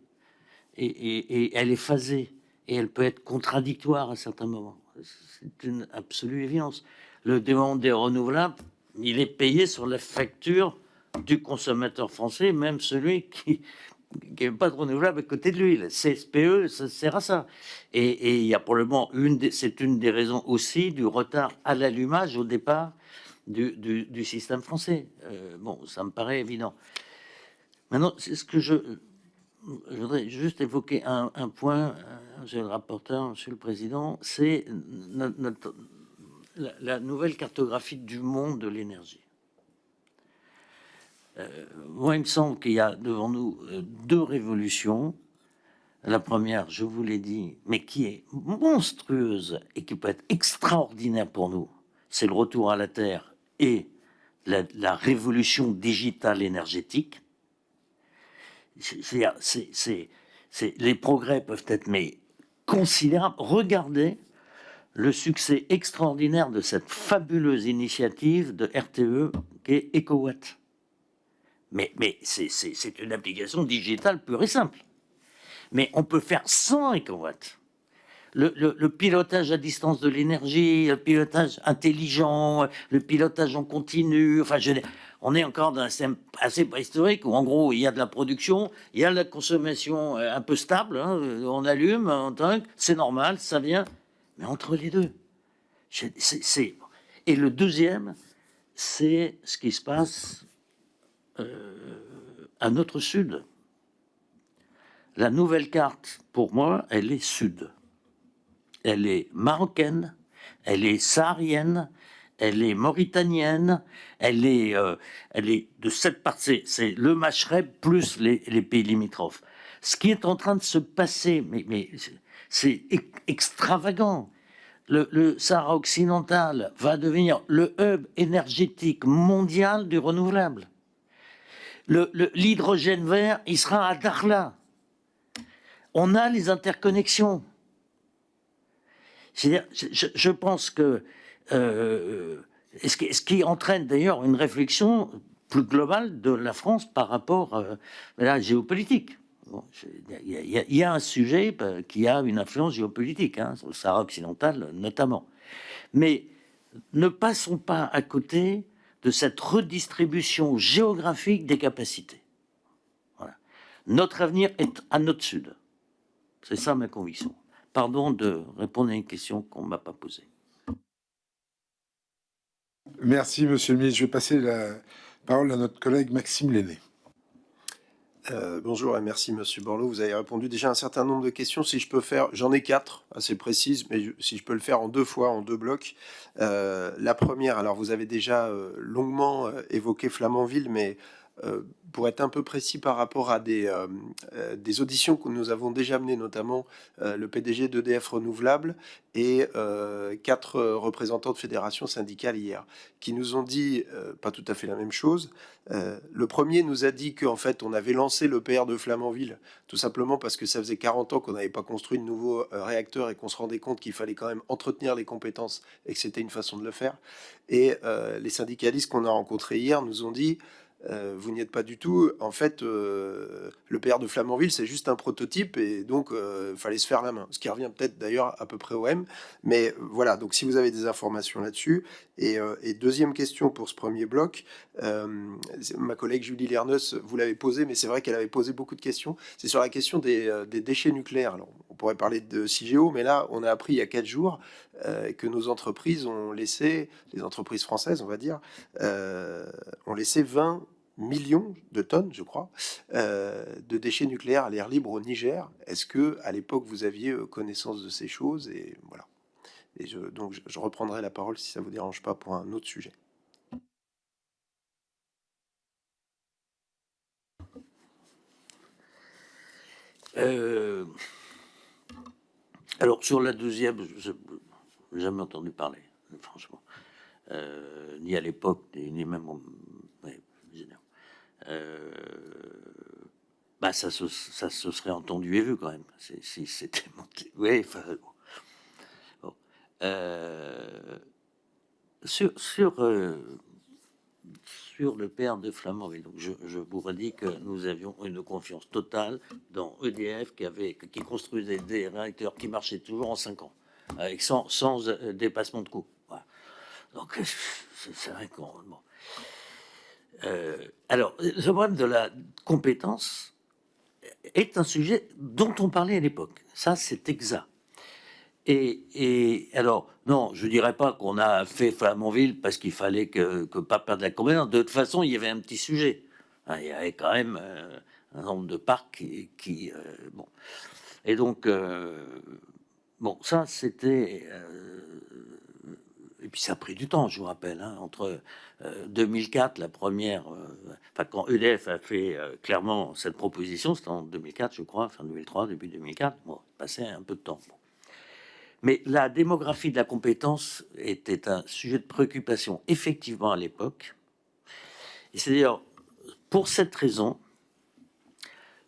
Speaker 1: et elle est phasée et elle peut être contradictoire à certains moments. C'est une absolue évidence. Le développement des renouvelables, il est payé sur la facture du consommateur français, même celui qui n'a pas de renouvelable à côté de lui. Le CSPE, ça sert à ça. Et il y a probablement c'est une des raisons aussi du retard à l'allumage au départ du système français. Bon, ça me paraît évident. Maintenant, c'est ce que je voudrais juste évoquer un point, monsieur le rapporteur, monsieur le président, c'est la nouvelle cartographie du monde de l'énergie. Moi, il me semble qu'il y a devant nous deux révolutions. La première, je vous l'ai dit, mais qui est monstrueuse et qui peut être extraordinaire pour nous, c'est le retour à la Terre et la révolution digitale énergétique. Les progrès peuvent être mais considérables. Regardez le succès extraordinaire de cette fabuleuse initiative de RTE qui est EcoWatt. Mais c'est une application digitale pure et simple. Mais on peut faire 100 EcoWatt. Le pilotage à distance de l'énergie, le pilotage intelligent, le pilotage en continu. Enfin, on est encore dans un système assez préhistorique où, en gros, il y a de la production, il y a de la consommation un peu stable. Hein, on allume, c'est normal, ça vient. Mais entre les deux, et le deuxième, c'est ce qui se passe à notre sud. La nouvelle carte, pour moi, elle est sud. Elle est marocaine, elle est saharienne, elle est mauritanienne, elle est de cette partie, c'est le Maghreb plus les pays limitrophes. Ce qui est en train de se passer, mais c'est extravagant. Le Sahara occidental va devenir le hub énergétique mondial du renouvelable. L'hydrogène vert, il sera à Dakhla. On a les interconnexions. Je pense que ce qui entraîne d'ailleurs une réflexion plus globale de la France par rapport à la géopolitique. Il y a un sujet qui a une influence géopolitique, hein, sur le Sahara occidental notamment. Mais ne passons pas à côté de cette redistribution géographique des capacités. Voilà. Notre avenir est à notre sud. C'est ça ma conviction. Pardon de répondre à une question qu'on ne m'a pas posée.
Speaker 2: Merci, monsieur le ministre. Je vais passer la parole à notre collègue Maxime Lenné.
Speaker 5: Bonjour et merci Monsieur Borloo. Vous avez répondu déjà à un certain nombre de questions. Si je peux faire, j'en ai 4 assez précises, mais si je peux le faire en 2 fois, en 2 blocs. La première, alors vous avez déjà longuement évoqué Flamanville, mais pour être un peu précis par rapport à des auditions que nous avons déjà menées, notamment le PDG d'EDF Renouvelable et 4 représentants de fédérations syndicales hier, qui nous ont dit pas tout à fait la même chose. Le premier nous a dit qu'en fait on avait lancé l'EPR de Flamanville tout simplement parce que ça faisait 40 ans qu'on n'avait pas construit de nouveaux réacteurs et qu'on se rendait compte qu'il fallait quand même entretenir les compétences et que c'était une façon de le faire. Et les syndicalistes qu'on a rencontrés hier nous ont dit vous n'y êtes pas du tout. En fait, le PR de Flamanville, c'est juste un prototype et donc fallait se faire la main. Ce qui revient peut-être d'ailleurs à peu près au M. Mais voilà, donc si vous avez des informations là-dessus. Et deuxième question pour ce premier bloc, ma collègue Julie Lerneus, vous l'avez posé, mais c'est vrai qu'elle avait posé beaucoup de questions. C'est sur la question des déchets nucléaires. Alors, on pourrait parler de CIGEO, mais là, on a appris il y a 4 jours que nos entreprises ont laissé, les entreprises françaises, on va dire, ont laissé 20 millions de tonnes, je crois, de déchets nucléaires à l'air libre au Niger. Est-ce que à l'époque vous aviez connaissance de ces choses? Et voilà. Et donc je reprendrai la parole si ça vous dérange pas pour un autre sujet.
Speaker 1: Alors, sur la deuxième, je n'ai jamais entendu parler, franchement. Ni à l'époque, ni même... Ouais, bah, ça se serait entendu et vu, quand même. Si c'était monté... Oui, enfin... Bon. Sur le père de Flamanville, donc je vous redis que nous avions une confiance totale dans EDF qui construisait des réacteurs qui marchaient toujours en 5 ans, avec sans dépassement de coût. Voilà. Donc c'est vrai qu'on... Bon. Alors, le problème de la compétence est un sujet dont on parlait à l'époque. Ça, c'est exact. Et alors, non, je dirais pas qu'on a fait Flamanville parce qu'il fallait que pas perdre la compétence. De toute façon, il y avait un petit sujet. Il y avait quand même un nombre de parcs bon. Et donc, bon, ça, c'était... et puis ça a pris du temps, je vous rappelle, hein, entre 2004, la première... enfin, quand EDF a fait clairement cette proposition, c'était en 2004, je crois, fin 2003, début 2004, bon, il passait un peu de temps. Bon. Mais la démographie de la compétence était un sujet de préoccupation, effectivement, à l'époque. Et c'est d'ailleurs pour cette raison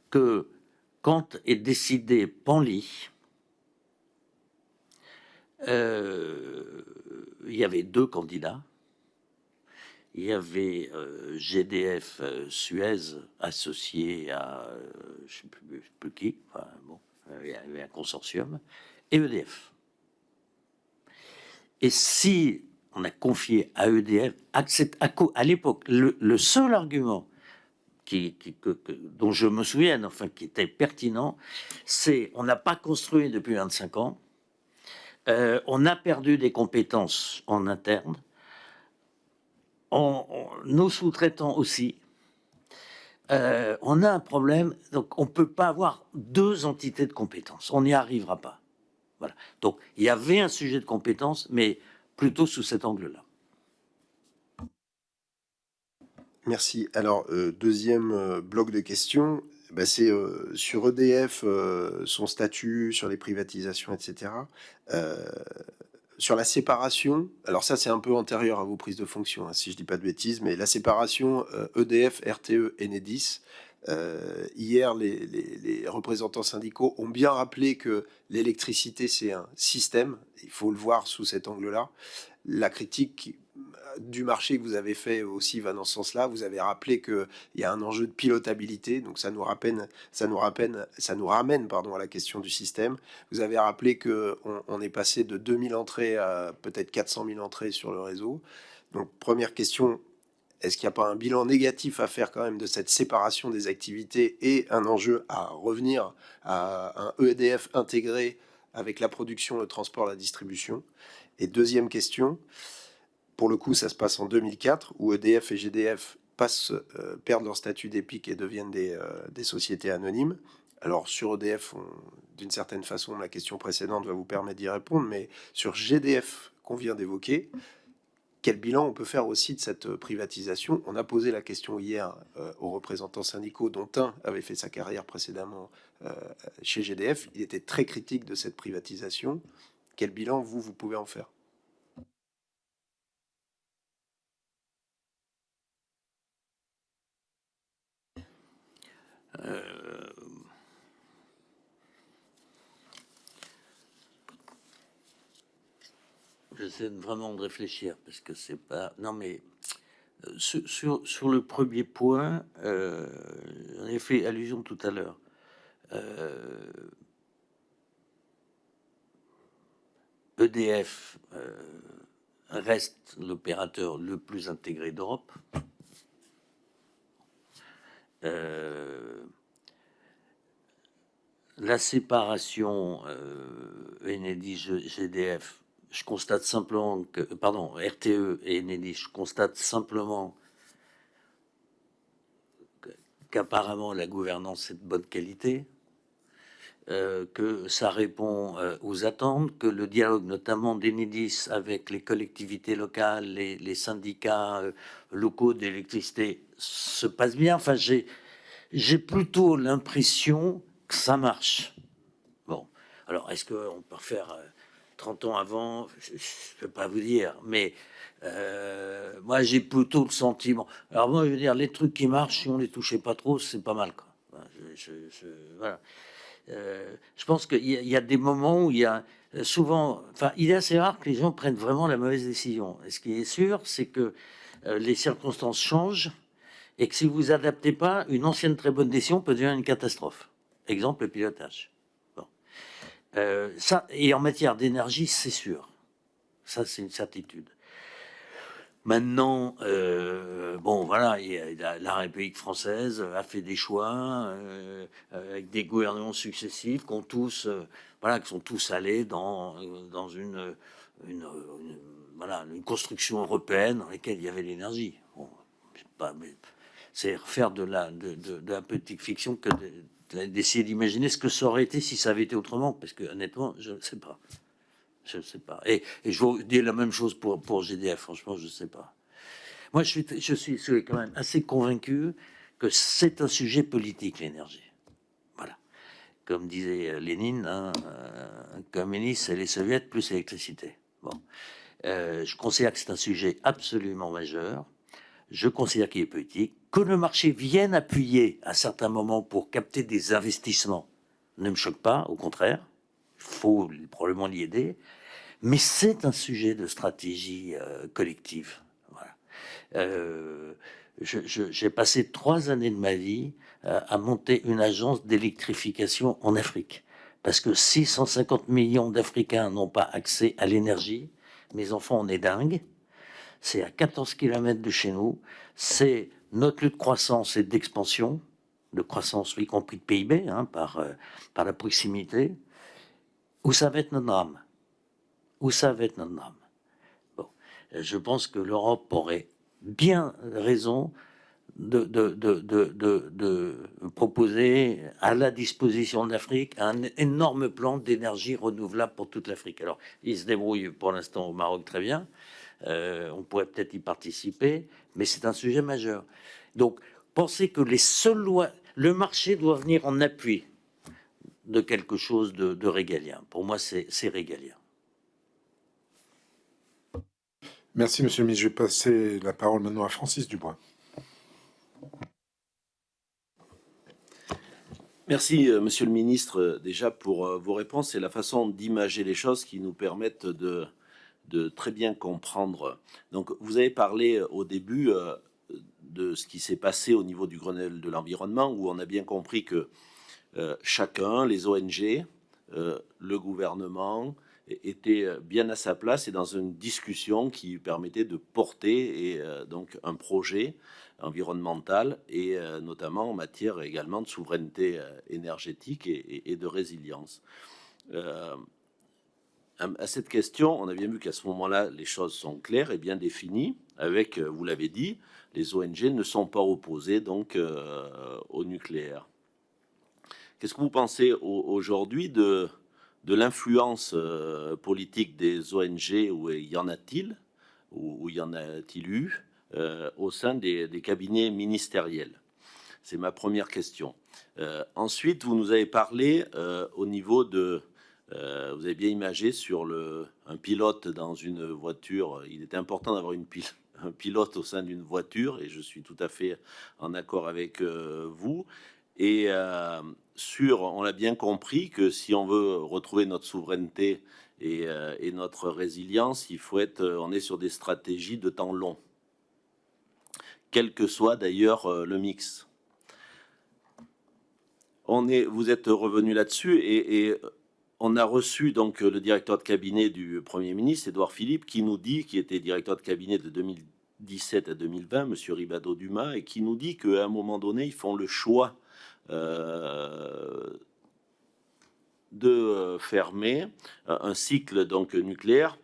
Speaker 1: que, quand est décidé Panly, il y avait 2 candidats. Il y avait GDF Suez associé à je sais plus qui, enfin, bon, il y avait un consortium, et EDF. Et si on a confié à EDF, à l'époque, le seul argument dont je me souviens, enfin, qui était pertinent, c'est on n'a pas construit depuis 25 ans, on a perdu des compétences en interne, nos sous-traitants aussi, on a un problème, donc on ne peut pas avoir 2 entités de compétences, on n'y arrivera pas. Voilà. Donc il y avait un sujet de compétences, mais plutôt sous cet angle-là.
Speaker 5: Merci. Alors, deuxième bloc de questions, bah, c'est sur EDF, son statut, sur les privatisations, etc. Sur la séparation, alors ça c'est un peu antérieur à vos prises de fonction, hein, si je dis pas de bêtises, mais la séparation EDF, RTE, Enedis, hier les représentants syndicaux ont bien rappelé que l'électricité c'est un système, il faut le voir sous cet angle-là. La critique du marché que vous avez fait aussi va dans ce sens-là. Vous avez rappelé qu'il y a un enjeu de pilotabilité, donc ça nous ramène à la question du système. Vous avez rappelé qu'on est passé de 2000 entrées à peut-être 400 000 entrées sur le réseau. Donc première question, est-ce qu'il n'y a pas un bilan négatif à faire quand même de cette séparation des activités et un enjeu à revenir à un EDF intégré avec la production, le transport, la distribution? Et deuxième question, pour le coup, ça se passe en 2004, où EDF et GDF perdent leur statut d'EPIC et deviennent des sociétés anonymes. Alors sur EDF, d'une certaine façon, la question précédente va vous permettre d'y répondre, mais sur GDF qu'on vient d'évoquer, quel bilan on peut faire aussi de cette privatisation? On a posé la question hier aux représentants syndicaux, dont un avait fait sa carrière précédemment chez GDF. Il était très critique de cette privatisation. Quel bilan vous pouvez en faire?
Speaker 1: J'essaie vraiment de réfléchir parce que c'est pas. Non, mais Sur le premier point, j'en ai fait allusion tout à l'heure. EDF reste l'opérateur le plus intégré d'Europe. La séparation Enedis-GDF, je constate simplement que, pardon, RTE et Enedis, je constate simplement qu'apparemment la gouvernance est de bonne qualité, que ça répond aux attentes, que le dialogue notamment d'Enedis avec les collectivités locales, les syndicats locaux d'électricité se passe bien. Enfin, j'ai plutôt l'impression que ça marche. Bon, alors est-ce qu'on peut refaire 30 ans avant? Je ne peux pas vous dire, mais moi j'ai plutôt le sentiment. Alors moi je veux dire, les trucs qui marchent, si on les touchait pas trop, c'est pas mal, quoi. Voilà. Je pense qu'il y a des moments où il y a souvent, enfin, il est assez rare que les gens prennent vraiment la mauvaise décision. Et ce qui est sûr, c'est que les circonstances changent et que si vous adaptez pas, une ancienne très bonne décision peut devenir une catastrophe. Exemple, le pilotage. Bon. Ça, et en matière d'énergie, c'est sûr. Ça, c'est une certitude. Maintenant, bon, voilà, la République française a fait des choix avec des gouvernements successifs qui ont tous, voilà, qui sont tous allés dans une construction européenne dans laquelle il y avait l'énergie. Bon, c'est refaire de la petite fiction que d'essayer d'imaginer ce que ça aurait été si ça avait été autrement, parce que honnêtement, je ne sais pas. Je ne sais pas. Et je vous dis la même chose pour GDF. Franchement, je ne sais pas. Moi, je suis quand même assez convaincu que c'est un sujet politique, l'énergie. Voilà. Comme disait Lénine, hein, communiste, c'est les soviets plus l'électricité. Bon. Je considère que c'est un sujet absolument majeur. Je considère qu'il est politique. Que le marché vienne appuyer à certains moments pour capter des investissements ne me choque pas, au contraire. Il faut probablement l'y aider. Mais c'est un sujet de stratégie collective. Voilà. J'ai passé 3 années de ma vie à monter une agence d'électrification en Afrique. Parce que 650 millions d'Africains n'ont pas accès à l'énergie. Mes enfants, on est dingues. C'est à 14 km de chez nous. C'est notre lutte de croissance et d'expansion, de croissance, y compris de PIB, hein, par la proximité. Où ça va être notre drame? Où ça va être notre drame? Bon, je pense que l'Europe aurait bien raison de proposer à la disposition de l'Afrique un énorme plan d'énergie renouvelable pour toute l'Afrique. Alors, il se débrouille pour l'instant au Maroc très bien. On pourrait peut-être y participer, mais c'est un sujet majeur. Donc, pensez que les seules lois, le marché doit venir en appui de quelque chose de régalien. Pour moi, c'est régalien.
Speaker 2: Merci, monsieur le ministre. Je vais passer la parole maintenant à Francis Dubois.
Speaker 6: Merci, monsieur le ministre, déjà pour vos réponses et la façon d'imager les choses qui nous permettent de très bien comprendre. Donc, vous avez parlé au début de ce qui s'est passé au niveau du Grenelle de l'environnement, où on a bien compris que chacun, les ONG, le gouvernement, était bien à sa place et dans une discussion qui permettait de porter donc un projet environnemental et notamment en matière également de souveraineté énergétique et de résilience. À cette question, on a bien vu qu'à ce moment-là, les choses sont claires et bien définies. Avec, vous l'avez dit, les ONG ne sont pas opposées donc au nucléaire. Qu'est-ce que vous pensez aujourd'hui de l'influence politique des ONG, où y en a-t-il, où y en a-t-il eu au sein des cabinets ministériels? C'est ma première question. Ensuite, vous nous avez parlé au niveau de... vous avez bien imagé sur un pilote dans une voiture. Il était important d'avoir un pilote au sein d'une voiture, et je suis tout à fait en accord avec vous. Et on l'a bien compris que si on veut retrouver notre souveraineté et notre résilience, on est sur des stratégies de temps long. quel que soit d'ailleurs le mix. Vous êtes revenu là-dessus et on a reçu donc le directeur de cabinet du Premier ministre, Édouard Philippe, qui nous dit, qui était directeur de cabinet de 2017 à 2020, Monsieur Ribado-Dumas, et qui nous dit qu'à un moment donné, ils font le choix de fermer un cycle donc nucléaire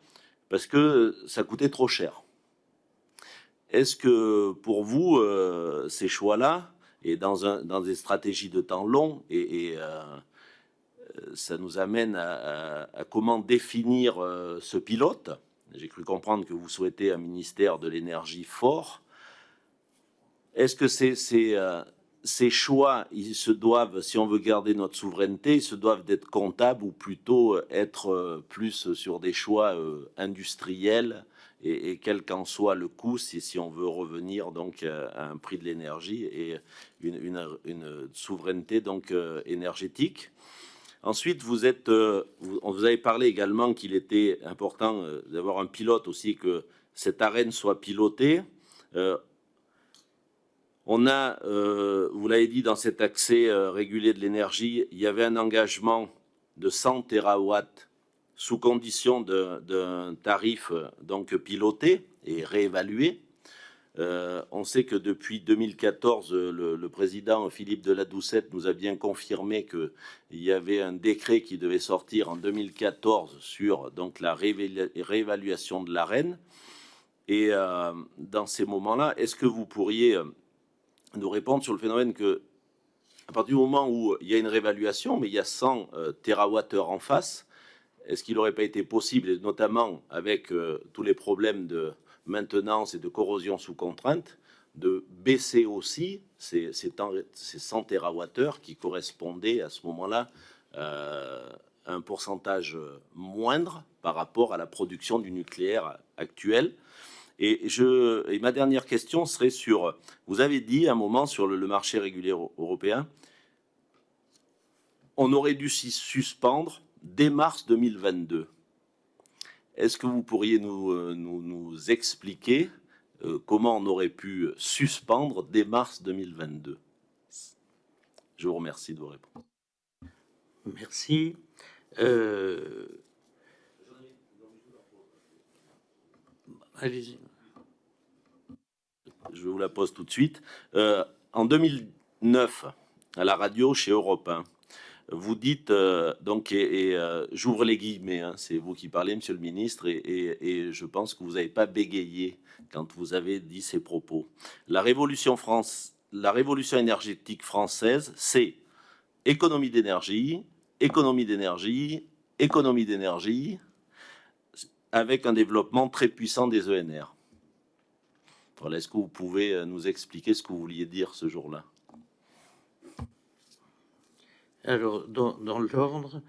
Speaker 6: parce que ça coûtait trop cher. Est-ce que pour vous, ces choix-là, et dans des stratégies de temps long, ça nous amène à comment définir ce pilote? J'ai cru comprendre que vous souhaitez un ministère de l'énergie fort. Est-ce que ces choix, ils se doivent, si on veut garder notre souveraineté, ils se doivent d'être comptables ou plutôt être plus sur des choix industriels et quel qu'en soit le coût, si on veut revenir donc à un prix de l'énergie et une souveraineté donc énergétique. Ensuite, vous avez parlé également qu'il était important d'avoir un pilote aussi, que cette arène soit pilotée. On a, vous l'avez dit, dans cet accès régulé de l'énergie, il y avait un engagement de 100 terawatts sous condition d'un tarif donc piloté et réévalué. On sait que depuis 2014, le président Philippe de la Doucette nous a bien confirmé qu'il y avait un décret qui devait sortir en 2014 sur donc, la réévaluation de l'Arenh. Et dans ces moments-là, est-ce que vous pourriez nous répondre sur le phénomène que, à partir du moment où il y a une réévaluation, mais il y a 100 TWh en face, est-ce qu'il n'aurait pas été possible, et notamment avec tous les problèmes de maintenance et de corrosion sous contrainte, de baisser aussi ces 100 TWh qui correspondaient à ce moment-là à un pourcentage moindre par rapport à la production du nucléaire actuel? Et ma dernière question serait sur, vous avez dit à un moment sur le marché régulier européen, on aurait dû s'y suspendre dès mars 2022. Est-ce que vous pourriez nous expliquer comment on aurait pu suspendre dès mars 2022? Je vous remercie de vos réponses.
Speaker 1: Merci. Allez-y.
Speaker 6: Je vous la pose tout de suite. En 2009, à la radio chez Europe 1, vous dites, donc, j'ouvre les guillemets, hein, c'est vous qui parlez, monsieur le ministre, et je pense que vous n'avez pas bégayé quand vous avez dit ces propos. La révolution énergétique française, c'est économie d'énergie, économie d'énergie, économie d'énergie, avec un développement très puissant des ENR. Voilà, est-ce que vous pouvez nous expliquer ce que vous vouliez dire ce jour-là?
Speaker 1: Alors, dans l'ordre,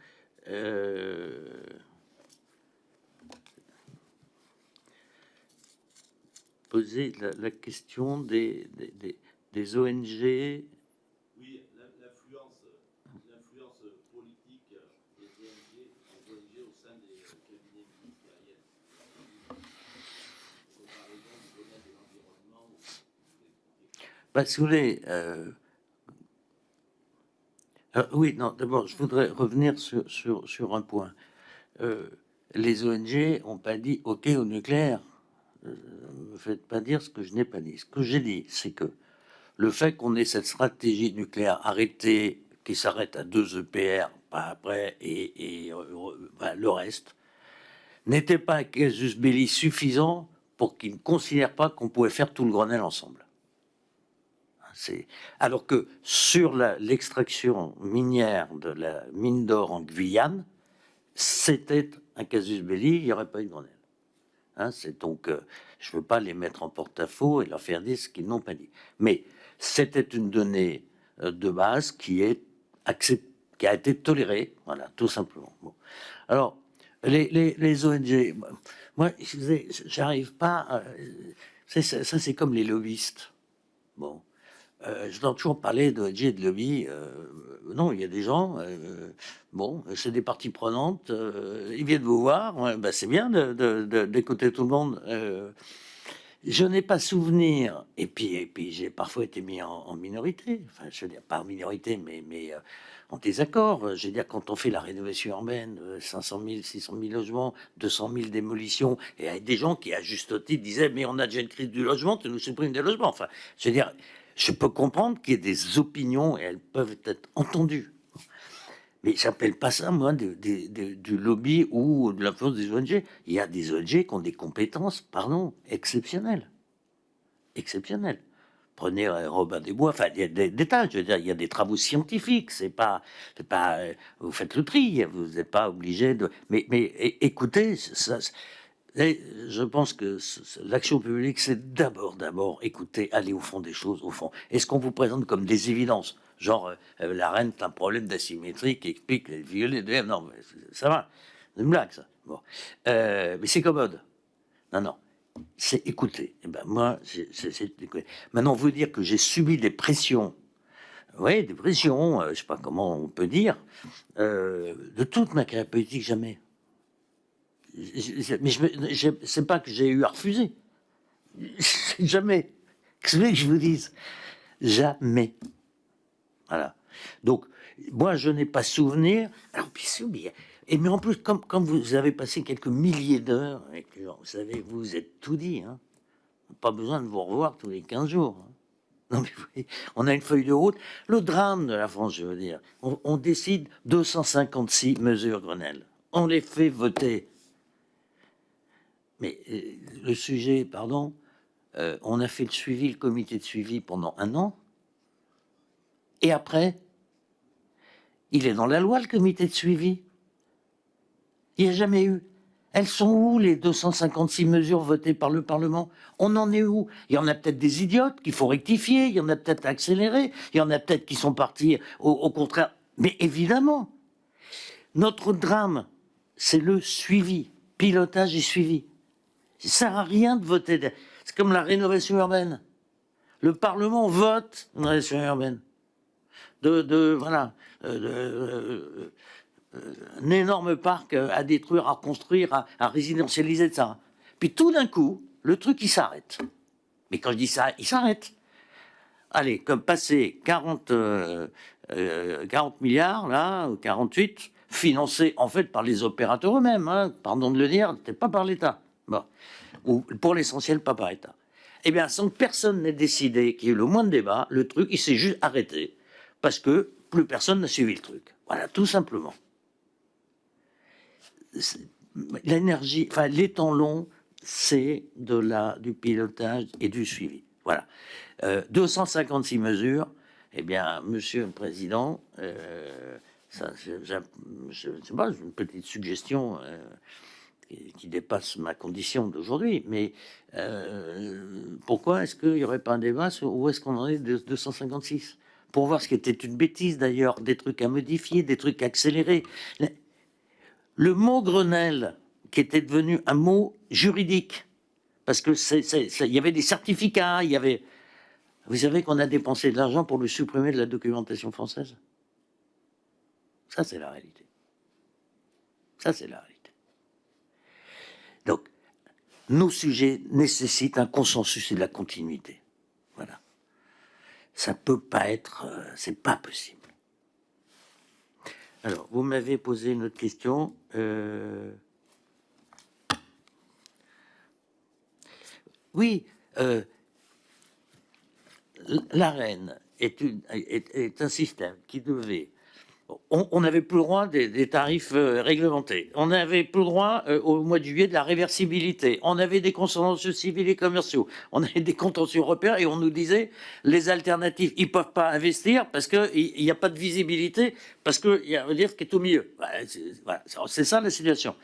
Speaker 1: poser la question des ONG.
Speaker 6: Oui, l'influence politique des ONG au sein des cabinets ministériels. Comparaison du domaine de l'environnement.
Speaker 1: Si vous voulez. Oui, non, d'abord, je voudrais revenir sur un point. Les ONG n'ont pas dit OK au nucléaire. Ne me faites pas dire ce que je n'ai pas dit. Ce que j'ai dit, c'est que le fait qu'on ait cette stratégie nucléaire arrêtée, qui s'arrête à 2 EPR, pas après, et le reste, n'était pas un casus belli suffisant pour qu'ils ne considèrent pas qu'on pouvait faire tout le Grenelle ensemble. Alors que sur l'extraction minière de la mine d'or en Guyane, c'était un casus belli, il n'y aurait pas eu de Grenelle. C'est donc, je ne veux pas les mettre en porte-à-faux et leur faire dire ce qu'ils n'ont pas dit. Mais c'était une donnée de base qui a été tolérée, voilà, tout simplement. Bon. Alors, les ONG, moi, j'arrive pas. Ça, c'est comme les lobbyistes. Bon. Je dois toujours parler d'ONG et de lobby. Non, il y a des gens, bon, c'est des parties prenantes, ils viennent vous voir, c'est bien d'écouter tout le monde. Je n'ai pas souvenir, et puis j'ai parfois été mis en minorité, enfin, je veux dire, pas en minorité, mais en désaccord. Je veux dire, quand on fait la rénovation urbaine, 500 000, 600 000 logements, 200 000 démolitions, et avec des gens qui, à juste titre, disaient, mais on a déjà une crise du logement, tu nous supprimes des logements. Enfin, je veux dire, je peux comprendre qu'il y ait des opinions, et elles peuvent être entendues. Mais j'appelle pas ça, moi, du lobby ou de l'influence des ONG. Il y a des ONG qui ont des compétences, pardon, exceptionnelles. Exceptionnelles. Prenez Robin des Bois, enfin, il y a des tas, je veux dire, il y a des travaux scientifiques, c'est pas, vous faites le tri, vous n'êtes pas obligé de... Mais écoutez, je pense que l'action publique, c'est d'abord écouter, aller au fond des choses, au fond. Est-ce qu'on vous présente comme des évidences? Genre, la reine a un problème d'asymétrie qui explique les violets de... Non, mais ça va, c'est une blague, ça. Bon. Mais c'est commode. Non. C'est écouter. Et ben moi, c'est écouter. Maintenant, vous dire que j'ai subi des pressions, oui, des pressions, je sais pas comment on peut dire, de toute ma carrière politique, jamais. Mais c'est pas que j'ai eu à refuser. Jamais. Qu'est-ce que vous voulez que je vous dise? Jamais. Voilà. Donc, moi, je n'ai pas souvenir. Alors, puis c'est et mais en plus, comme vous avez passé quelques milliers d'heures avec les gens, vous savez, vous êtes tout dit. Hein. Pas besoin de vous revoir tous les 15 jours. Hein. Non, mais oui, on a une feuille de route. Le drame de la France, je veux dire, on décide 256 mesures Grenelle. On les fait voter. Mais le sujet, pardon, on a fait le suivi, le comité de suivi pendant 1 an. Et après, il est dans la loi, le comité de suivi. Il n'y a jamais eu. Elles sont où, les 256 mesures votées par le Parlement? On en est où? Il y en a peut-être des idiotes qu'il faut rectifier, il y en a peut-être accélérés, il y en a peut-être qui sont partis au contraire. Mais évidemment, notre drame, c'est le suivi, pilotage et suivi. Ça ne sert à rien de voter. C'est comme la rénovation urbaine. Le Parlement vote une rénovation urbaine. Voilà, un énorme parc à détruire, à construire, à résidentialiser de ça. Puis tout d'un coup, le truc, il s'arrête. Mais quand je dis ça, il s'arrête. Allez, comme passer 40 milliards, là, 48, financés en fait par les opérateurs eux-mêmes, hein, pardon de le dire, c'était pas par l'État. Bon. Ou pour l'essentiel, pas par l'État. Eh bien, sans que personne n'ait décidé qu'il y ait le moins de débat, le truc, il s'est juste arrêté. Parce que plus personne n'a suivi le truc. Voilà, tout simplement. L'énergie, enfin, les temps longs, c'est du pilotage et du suivi. Voilà. 256 mesures. Eh bien, Monsieur le Président, ça, je sais pas, une petite suggestion qui dépasse ma condition d'aujourd'hui, mais pourquoi est-ce qu'il n'y aurait pas un débat sur où est-ce qu'on en est de 256 ? Pour voir ce qui était une bêtise d'ailleurs, des trucs à modifier, des trucs accélérés. Le mot Grenelle, qui était devenu un mot juridique, parce que il y avait des certificats, il y avait... Vous savez qu'on a dépensé de l'argent pour le supprimer de la documentation française. Ça, c'est la réalité. Ça, c'est la réalité. Donc, nos sujets nécessitent un consensus et de la continuité. Voilà. Ça peut pas être, c'est pas possible. Alors, vous m'avez posé une autre question. Oui, l'AREN est un système qui devait... On n'avait plus le droit des tarifs réglementés. On n'avait plus le droit au mois de juillet de la réversibilité. On avait des contentieux civils et commerciaux. On avait des contentieux européens et on nous disait les alternatives, ils peuvent pas investir parce que il n'y a pas de visibilité, parce que il y a un livre qui est au milieu. Voilà, c'est ça la situation.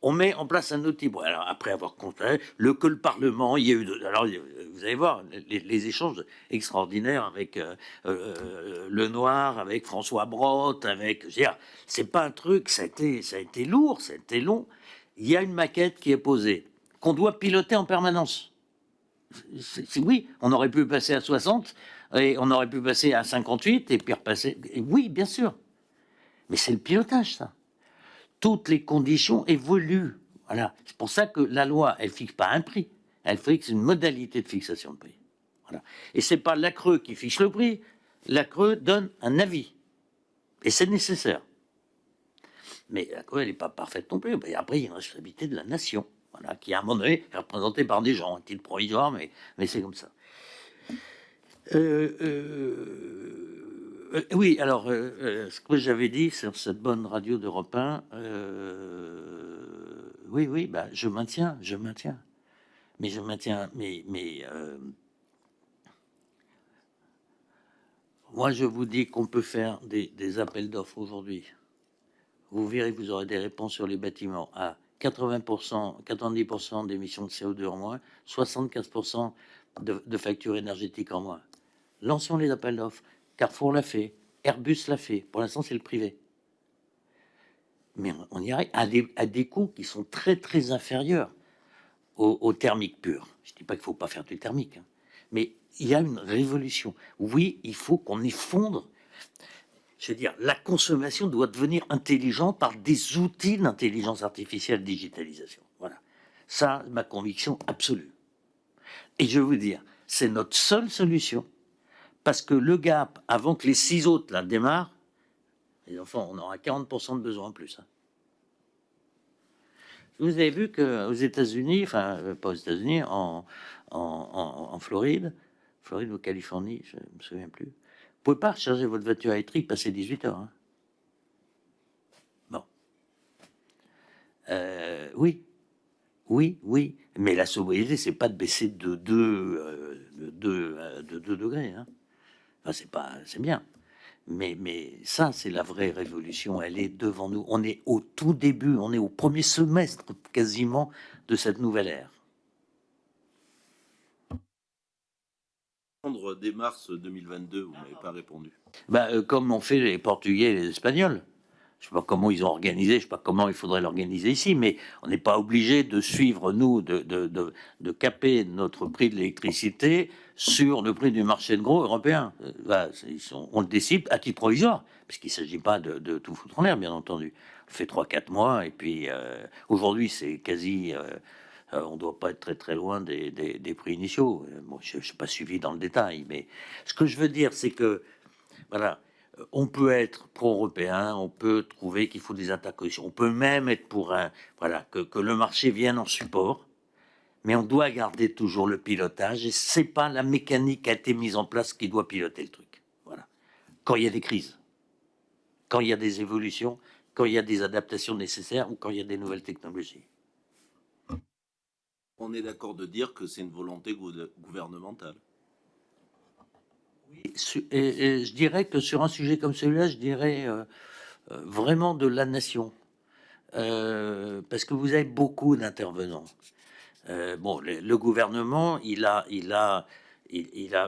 Speaker 1: On met en place un outil. Bon, alors après avoir compté que le Parlement, il y a eu. Alors vous allez voir les échanges extraordinaires avec Lenoir, avec François Brotte, avec. Je veux dire, c'est pas un truc. Ça a été lourd, ça a été long. Il y a une maquette qui est posée qu'on doit piloter en permanence. Oui, on aurait pu passer à 60 et on aurait pu passer à 58 et puis repasser. Et oui, bien sûr. Mais c'est le pilotage, ça. Toutes les conditions évoluent. Voilà. C'est pour ça que la loi, elle fixe pas un prix. Elle fixe une modalité de fixation de prix. Voilà. Et c'est pas la CRE qui fixe le prix. La CRE donne un avis. Et c'est nécessaire. Mais la CRE, elle n'est pas parfaite non plus. Et après, il y a une responsabilité de la nation, voilà, qui à un moment donné est représentée par des gens, un titre provisoire, mais c'est comme ça. Oui, alors, ce que j'avais dit sur cette bonne radio d'Europe 1, oui, bah, je maintiens. Mais je maintiens, moi, je vous dis qu'on peut faire des appels d'offres aujourd'hui. Vous verrez, vous aurez des réponses sur les bâtiments à 80%, 90% d'émissions de CO2 en moins, 75% de factures énergétiques en moins. Lançons les appels d'offres. Carrefour l'a fait, Airbus l'a fait. Pour l'instant, c'est le privé. Mais on y arrive à des coûts qui sont très, très inférieurs au thermique pur. Je ne dis pas qu'il ne faut pas faire du thermique, hein, mais il y a une révolution. Oui, il faut qu'on effondre. Je veux dire, la consommation doit devenir intelligente par des outils d'intelligence artificielle, digitalisation. Voilà. Ça, ma conviction absolue. Et je vais vous dire, c'est notre seule solution, parce que le gap, avant que les 6 autres là démarrent, les enfants, on aura 40% de besoin en plus. Hein. Vous avez vu qu'aux États-Unis, enfin, pas aux États-Unis, en Floride ou Californie, je ne me souviens plus, vous ne pouvez pas recharger votre voiture électrique passer 18 heures. Hein. Bon. Oui. Mais la sobriété, c'est pas de baisser de 2 degrés. Hein. Enfin, c'est bien. Mais ça, c'est la vraie révolution. Elle est devant nous. On est au tout début, on est au premier semestre quasiment de cette nouvelle ère.
Speaker 6: Dès mars 2022, vous m'avez pas répondu.
Speaker 1: Comme ont fait les Portugais et les Espagnols. Je ne sais pas comment ils ont organisé, je ne sais pas comment il faudrait l'organiser ici, mais on n'est pas obligé de suivre, nous, de caper notre prix de l'électricité sur le prix du marché de gros européen. On le décide à titre provisoire, puisqu'il ne s'agit pas de tout foutre en l'air, bien entendu. On fait 3-4 mois, et puis aujourd'hui, c'est quasi... on ne doit pas être très très loin des prix initiaux. Bon, je ne suis pas suivi dans le détail, mais ce que je veux dire, c'est que, voilà, on peut être pro-européen, on peut trouver qu'il faut des interconnexions, on peut même être pour que le marché vienne en support, mais on doit garder toujours le pilotage, et c'est pas la mécanique qui a été mise en place qui doit piloter le truc. Voilà. Quand il y a des crises, quand il y a des évolutions, quand il y a des adaptations nécessaires ou quand il y a des nouvelles technologies.
Speaker 6: On est d'accord de dire que c'est une volonté gouvernementale.
Speaker 1: Et je dirais que sur un sujet comme celui-là, je dirais vraiment de la nation. Parce que vous avez beaucoup d'intervenants. Le gouvernement, il a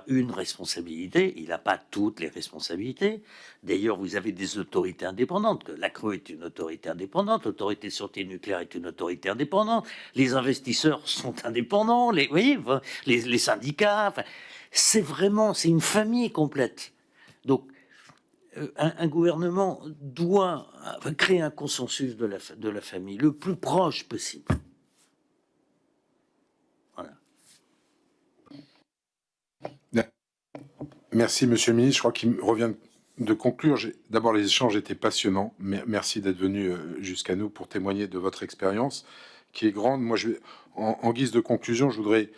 Speaker 1: une responsabilité, il n'a pas toutes les responsabilités. D'ailleurs, vous avez des autorités indépendantes. La CRE est une autorité indépendante, l'autorité de sûreté nucléaire est une autorité indépendante, les investisseurs sont indépendants, les syndicats. Enfin, c'est une famille complète. Donc, un gouvernement doit créer un consensus de la famille le plus proche possible.
Speaker 2: Merci, Monsieur le Ministre. Je crois qu'il me revient de conclure. D'abord, les échanges étaient passionnants. Merci d'être venu jusqu'à nous pour témoigner de votre expérience, qui est grande. Moi, en guise de conclusion, je voudrais,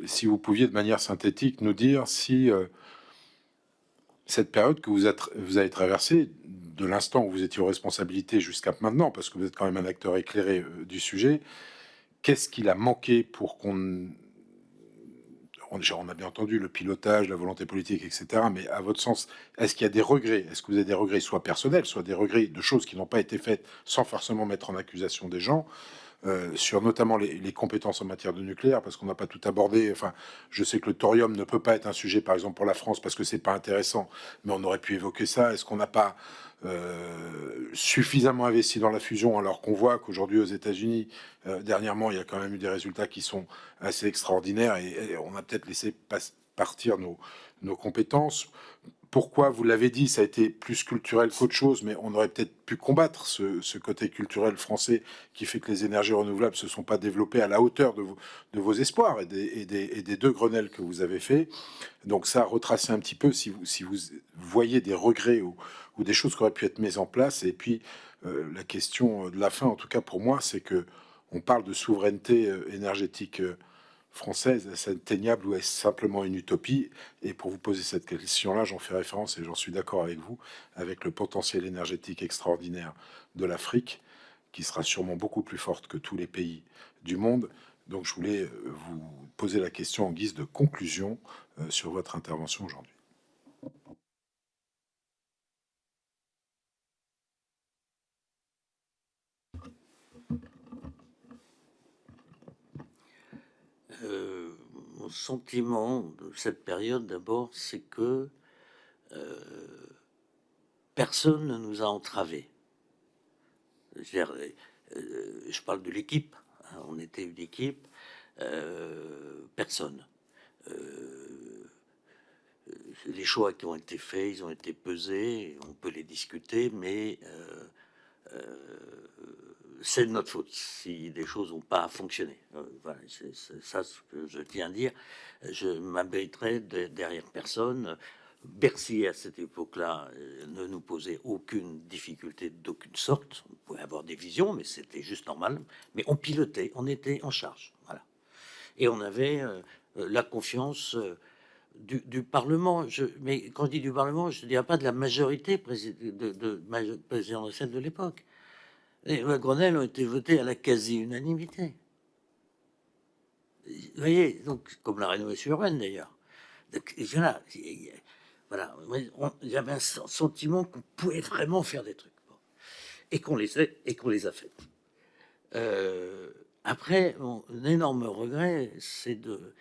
Speaker 2: si vous pouviez, de manière synthétique, nous dire si cette période que vous avez traversée, de l'instant où vous étiez aux responsabilités jusqu'à maintenant, parce que vous êtes quand même un acteur éclairé du sujet, qu'est-ce qu'il a manqué pour qu'on... On a bien entendu le pilotage, la volonté politique, etc. Mais à votre sens, est-ce qu'il y a des regrets? Est-ce que vous avez des regrets, soit personnels, soit des regrets de choses qui n'ont pas été faites, sans forcément mettre en accusation des gens, sur notamment les compétences en matière de nucléaire, parce qu'on n'a pas tout abordé. Enfin, je sais que le thorium ne peut pas être un sujet, par exemple, pour la France, parce que c'est pas intéressant, mais on aurait pu évoquer ça. Est-ce qu'on n'a pas suffisamment investi dans la fusion, alors qu'on voit qu'aujourd'hui aux États-Unis, dernièrement, il y a quand même eu des résultats qui sont assez extraordinaires, et on a peut-être laissé partir nos compétences. Pourquoi, vous l'avez dit, ça a été plus culturel qu'autre chose, mais on aurait peut-être pu combattre ce côté culturel français qui fait que les énergies renouvelables se sont pas développées à la hauteur de vos espoirs et des 2 Grenelles que vous avez fait. Donc ça, retracer un petit peu si vous voyez des regrets ou des choses qui auraient pu être mises en place. Et puis, la question de la fin, en tout cas pour moi, c'est que on parle de souveraineté énergétique française, est-ce atteignable ou est-ce simplement une utopie? Et pour vous poser cette question-là, j'en fais référence et j'en suis d'accord avec vous, avec le potentiel énergétique extraordinaire de l'Afrique, qui sera sûrement beaucoup plus forte que tous les pays du monde. Donc je voulais vous poser la question en guise de conclusion sur votre intervention aujourd'hui.
Speaker 1: Mon sentiment de cette période, d'abord, c'est que personne ne nous a entravés. Je parle de l'équipe, hein, on était une équipe, personne. Les choix qui ont été faits, ils ont été pesés, on peut les discuter, mais c'est de notre faute si des choses n'ont pas fonctionné. Voilà, c'est ça ce que je tiens à dire. Je m'abriterai derrière personne. Bercy, à cette époque-là, ne nous posait aucune difficulté d'aucune sorte. On pouvait avoir des visions, mais c'était juste normal. Mais on pilotait, on était en charge. Voilà. Et on avait la confiance du Parlement. Mais quand je dis du Parlement, je ne dirais pas de la majorité présidentielle de l'époque. Les lois Grenelle ont été votées à la quasi-unanimité. Vous voyez, donc, comme la rénovation urbaine d'ailleurs. Donc, voilà, j'avais un sentiment qu'on pouvait vraiment faire des trucs. Bon. Et qu'on les a fait. Après, mon énorme regret, c'est de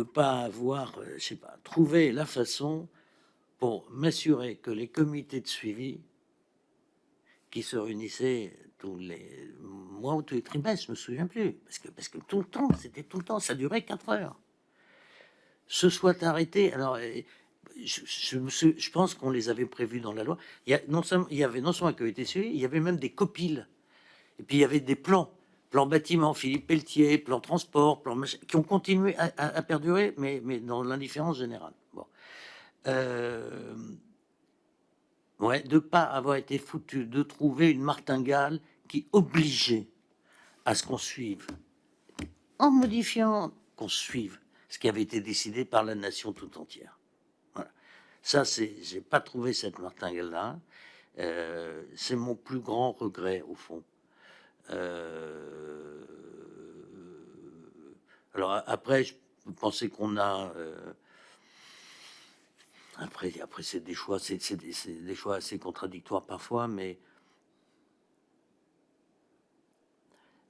Speaker 1: pas avoir, je sais pas, trouvé la façon pour m'assurer que les comités de suivi qui se réunissaient tous les mois ou tous les trimestres, je me souviens plus, parce que tout le temps, c'était tout le temps, ça durait 4 heures, se soit arrêté. Alors, je pense qu'on les avait prévus dans la loi. Il y avait non seulement un comité de suivi, il y avait même des copiles. Et puis il y avait des plans bâtiment, Philippe Pelletier, plan transport, plan machin, qui ont continué à perdurer, mais dans l'indifférence générale. Bon. Ouais, de pas avoir été foutu, de trouver une martingale qui obligeait à ce qu'on suive, en modifiant, qu'on suive ce qui avait été décidé par la nation tout entière. Voilà. Ça, j'ai pas trouvé cette martingale-là. C'est mon plus grand regret, au fond. Alors après, je pensais qu'on a... Après c'est des choix, c'est des choix assez contradictoires parfois, mais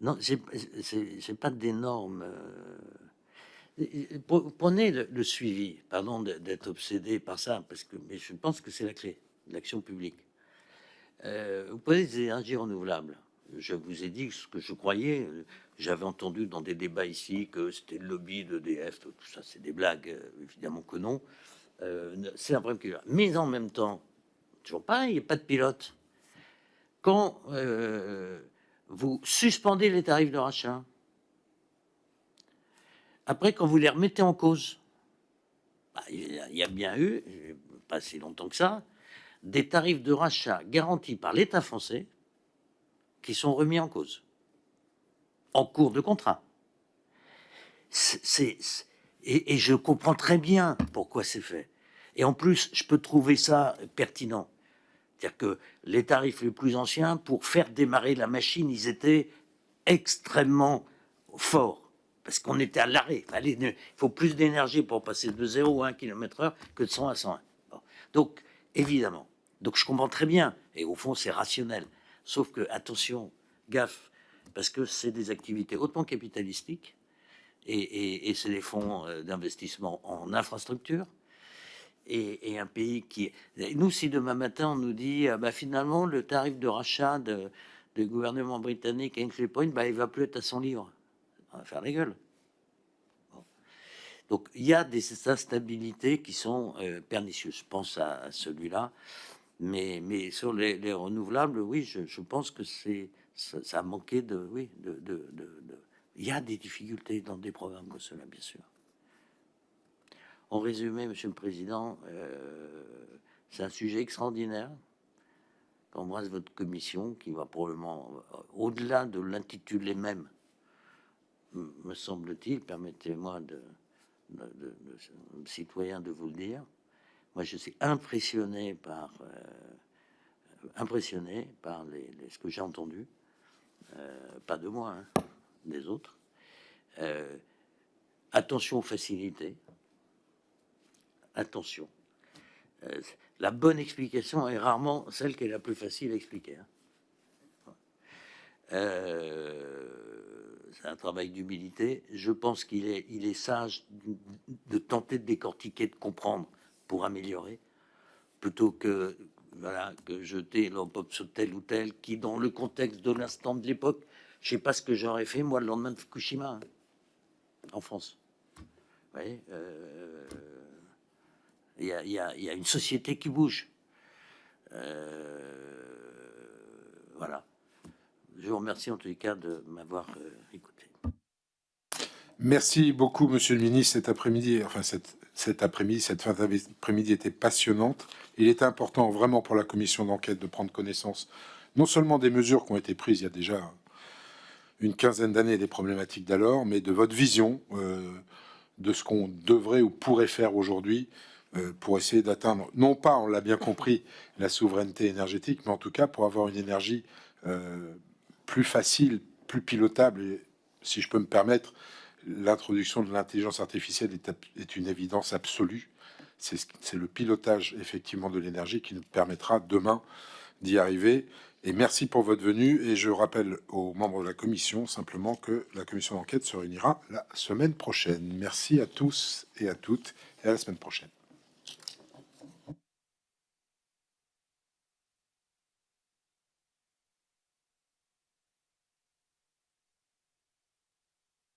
Speaker 1: non, j'ai pas d'énormes. Prenez le suivi, pardon d'être obsédé par ça, mais je pense que c'est la clé de l'action publique. Vous prenez des énergies renouvelables. Je vous ai dit ce que je croyais. J'avais entendu dans des débats ici que c'était le lobby d'EDF, tout ça, c'est des blagues, évidemment que non. C'est un problème qui est là. Mais en même temps, toujours pareil, il n'y a pas de pilote. Quand vous suspendez les tarifs de rachat, après, quand vous les remettez en cause, il y a bien eu, pas si longtemps que ça, des tarifs de rachat garantis par l'État français qui sont remis en cause, en cours de contrat. Et je comprends très bien pourquoi c'est fait. Et en plus, je peux trouver ça pertinent. C'est-à-dire que les tarifs les plus anciens, pour faire démarrer la machine, ils étaient extrêmement forts. Parce qu'on était à l'arrêt. Il faut plus d'énergie pour passer de 0 à 1 km/h que de 100 à 101. Bon. Donc, évidemment. Donc, je comprends très bien. Et au fond, c'est rationnel. Sauf que, attention, gaffe, parce que c'est des activités hautement capitalistiques et c'est des fonds d'investissement en infrastructure. Et un pays qui... Nous, si demain matin, on nous dit, finalement, le tarif de rachat du gouvernement britannique à Hinkley Point, il va plus être à 100 livres. On va faire les gueules. Bon. Donc il y a des instabilités qui sont pernicieuses. Je pense à celui-là, mais sur les renouvelables, oui, je pense que ça a manqué de, oui, il y a des difficultés dans des programmes comme cela, bien sûr. En résumé, Monsieur le Président, c'est un sujet extraordinaire. J'embrasse votre commission qui va probablement, au-delà de l'intitulé même, me semble-t-il, permettez-moi de citoyen de vous le dire. Moi, je suis impressionné par ce que j'ai entendu, pas de moi, hein, des autres. Attention aux facilités. Attention. La bonne explication est rarement celle qui est la plus facile à expliquer. Hein. C'est un travail d'humilité. Je pense qu'il est sage de tenter de décortiquer, de comprendre pour améliorer, plutôt que jeter l'opop sur tel ou tel qui, dans le contexte de l'instant de l'époque, je sais pas ce que j'aurais fait moi le lendemain de Fukushima, hein, en France. Vous voyez, il y a une société qui bouge. Voilà. Je vous remercie en tous les cas de m'avoir écouté.
Speaker 2: Merci beaucoup, Monsieur le Ministre. Cet après-midi, enfin cette après-midi, cette fin d'après-midi était passionnante. Il était important vraiment pour la commission d'enquête de prendre connaissance non seulement des mesures qui ont été prises il y a déjà une quinzaine d'années, des problématiques d'alors, mais de votre vision de ce qu'on devrait ou pourrait faire aujourd'hui pour essayer d'atteindre, non pas, on l'a bien compris, la souveraineté énergétique, mais en tout cas pour avoir une énergie plus facile, plus pilotable. Et si je peux me permettre, l'introduction de l'intelligence artificielle est une évidence absolue. C'est le pilotage effectivement de l'énergie qui nous permettra demain d'y arriver. Et merci pour votre venue. Et je rappelle aux membres de la commission simplement que la commission d'enquête se réunira la semaine prochaine. Merci à tous et à toutes et à la semaine prochaine.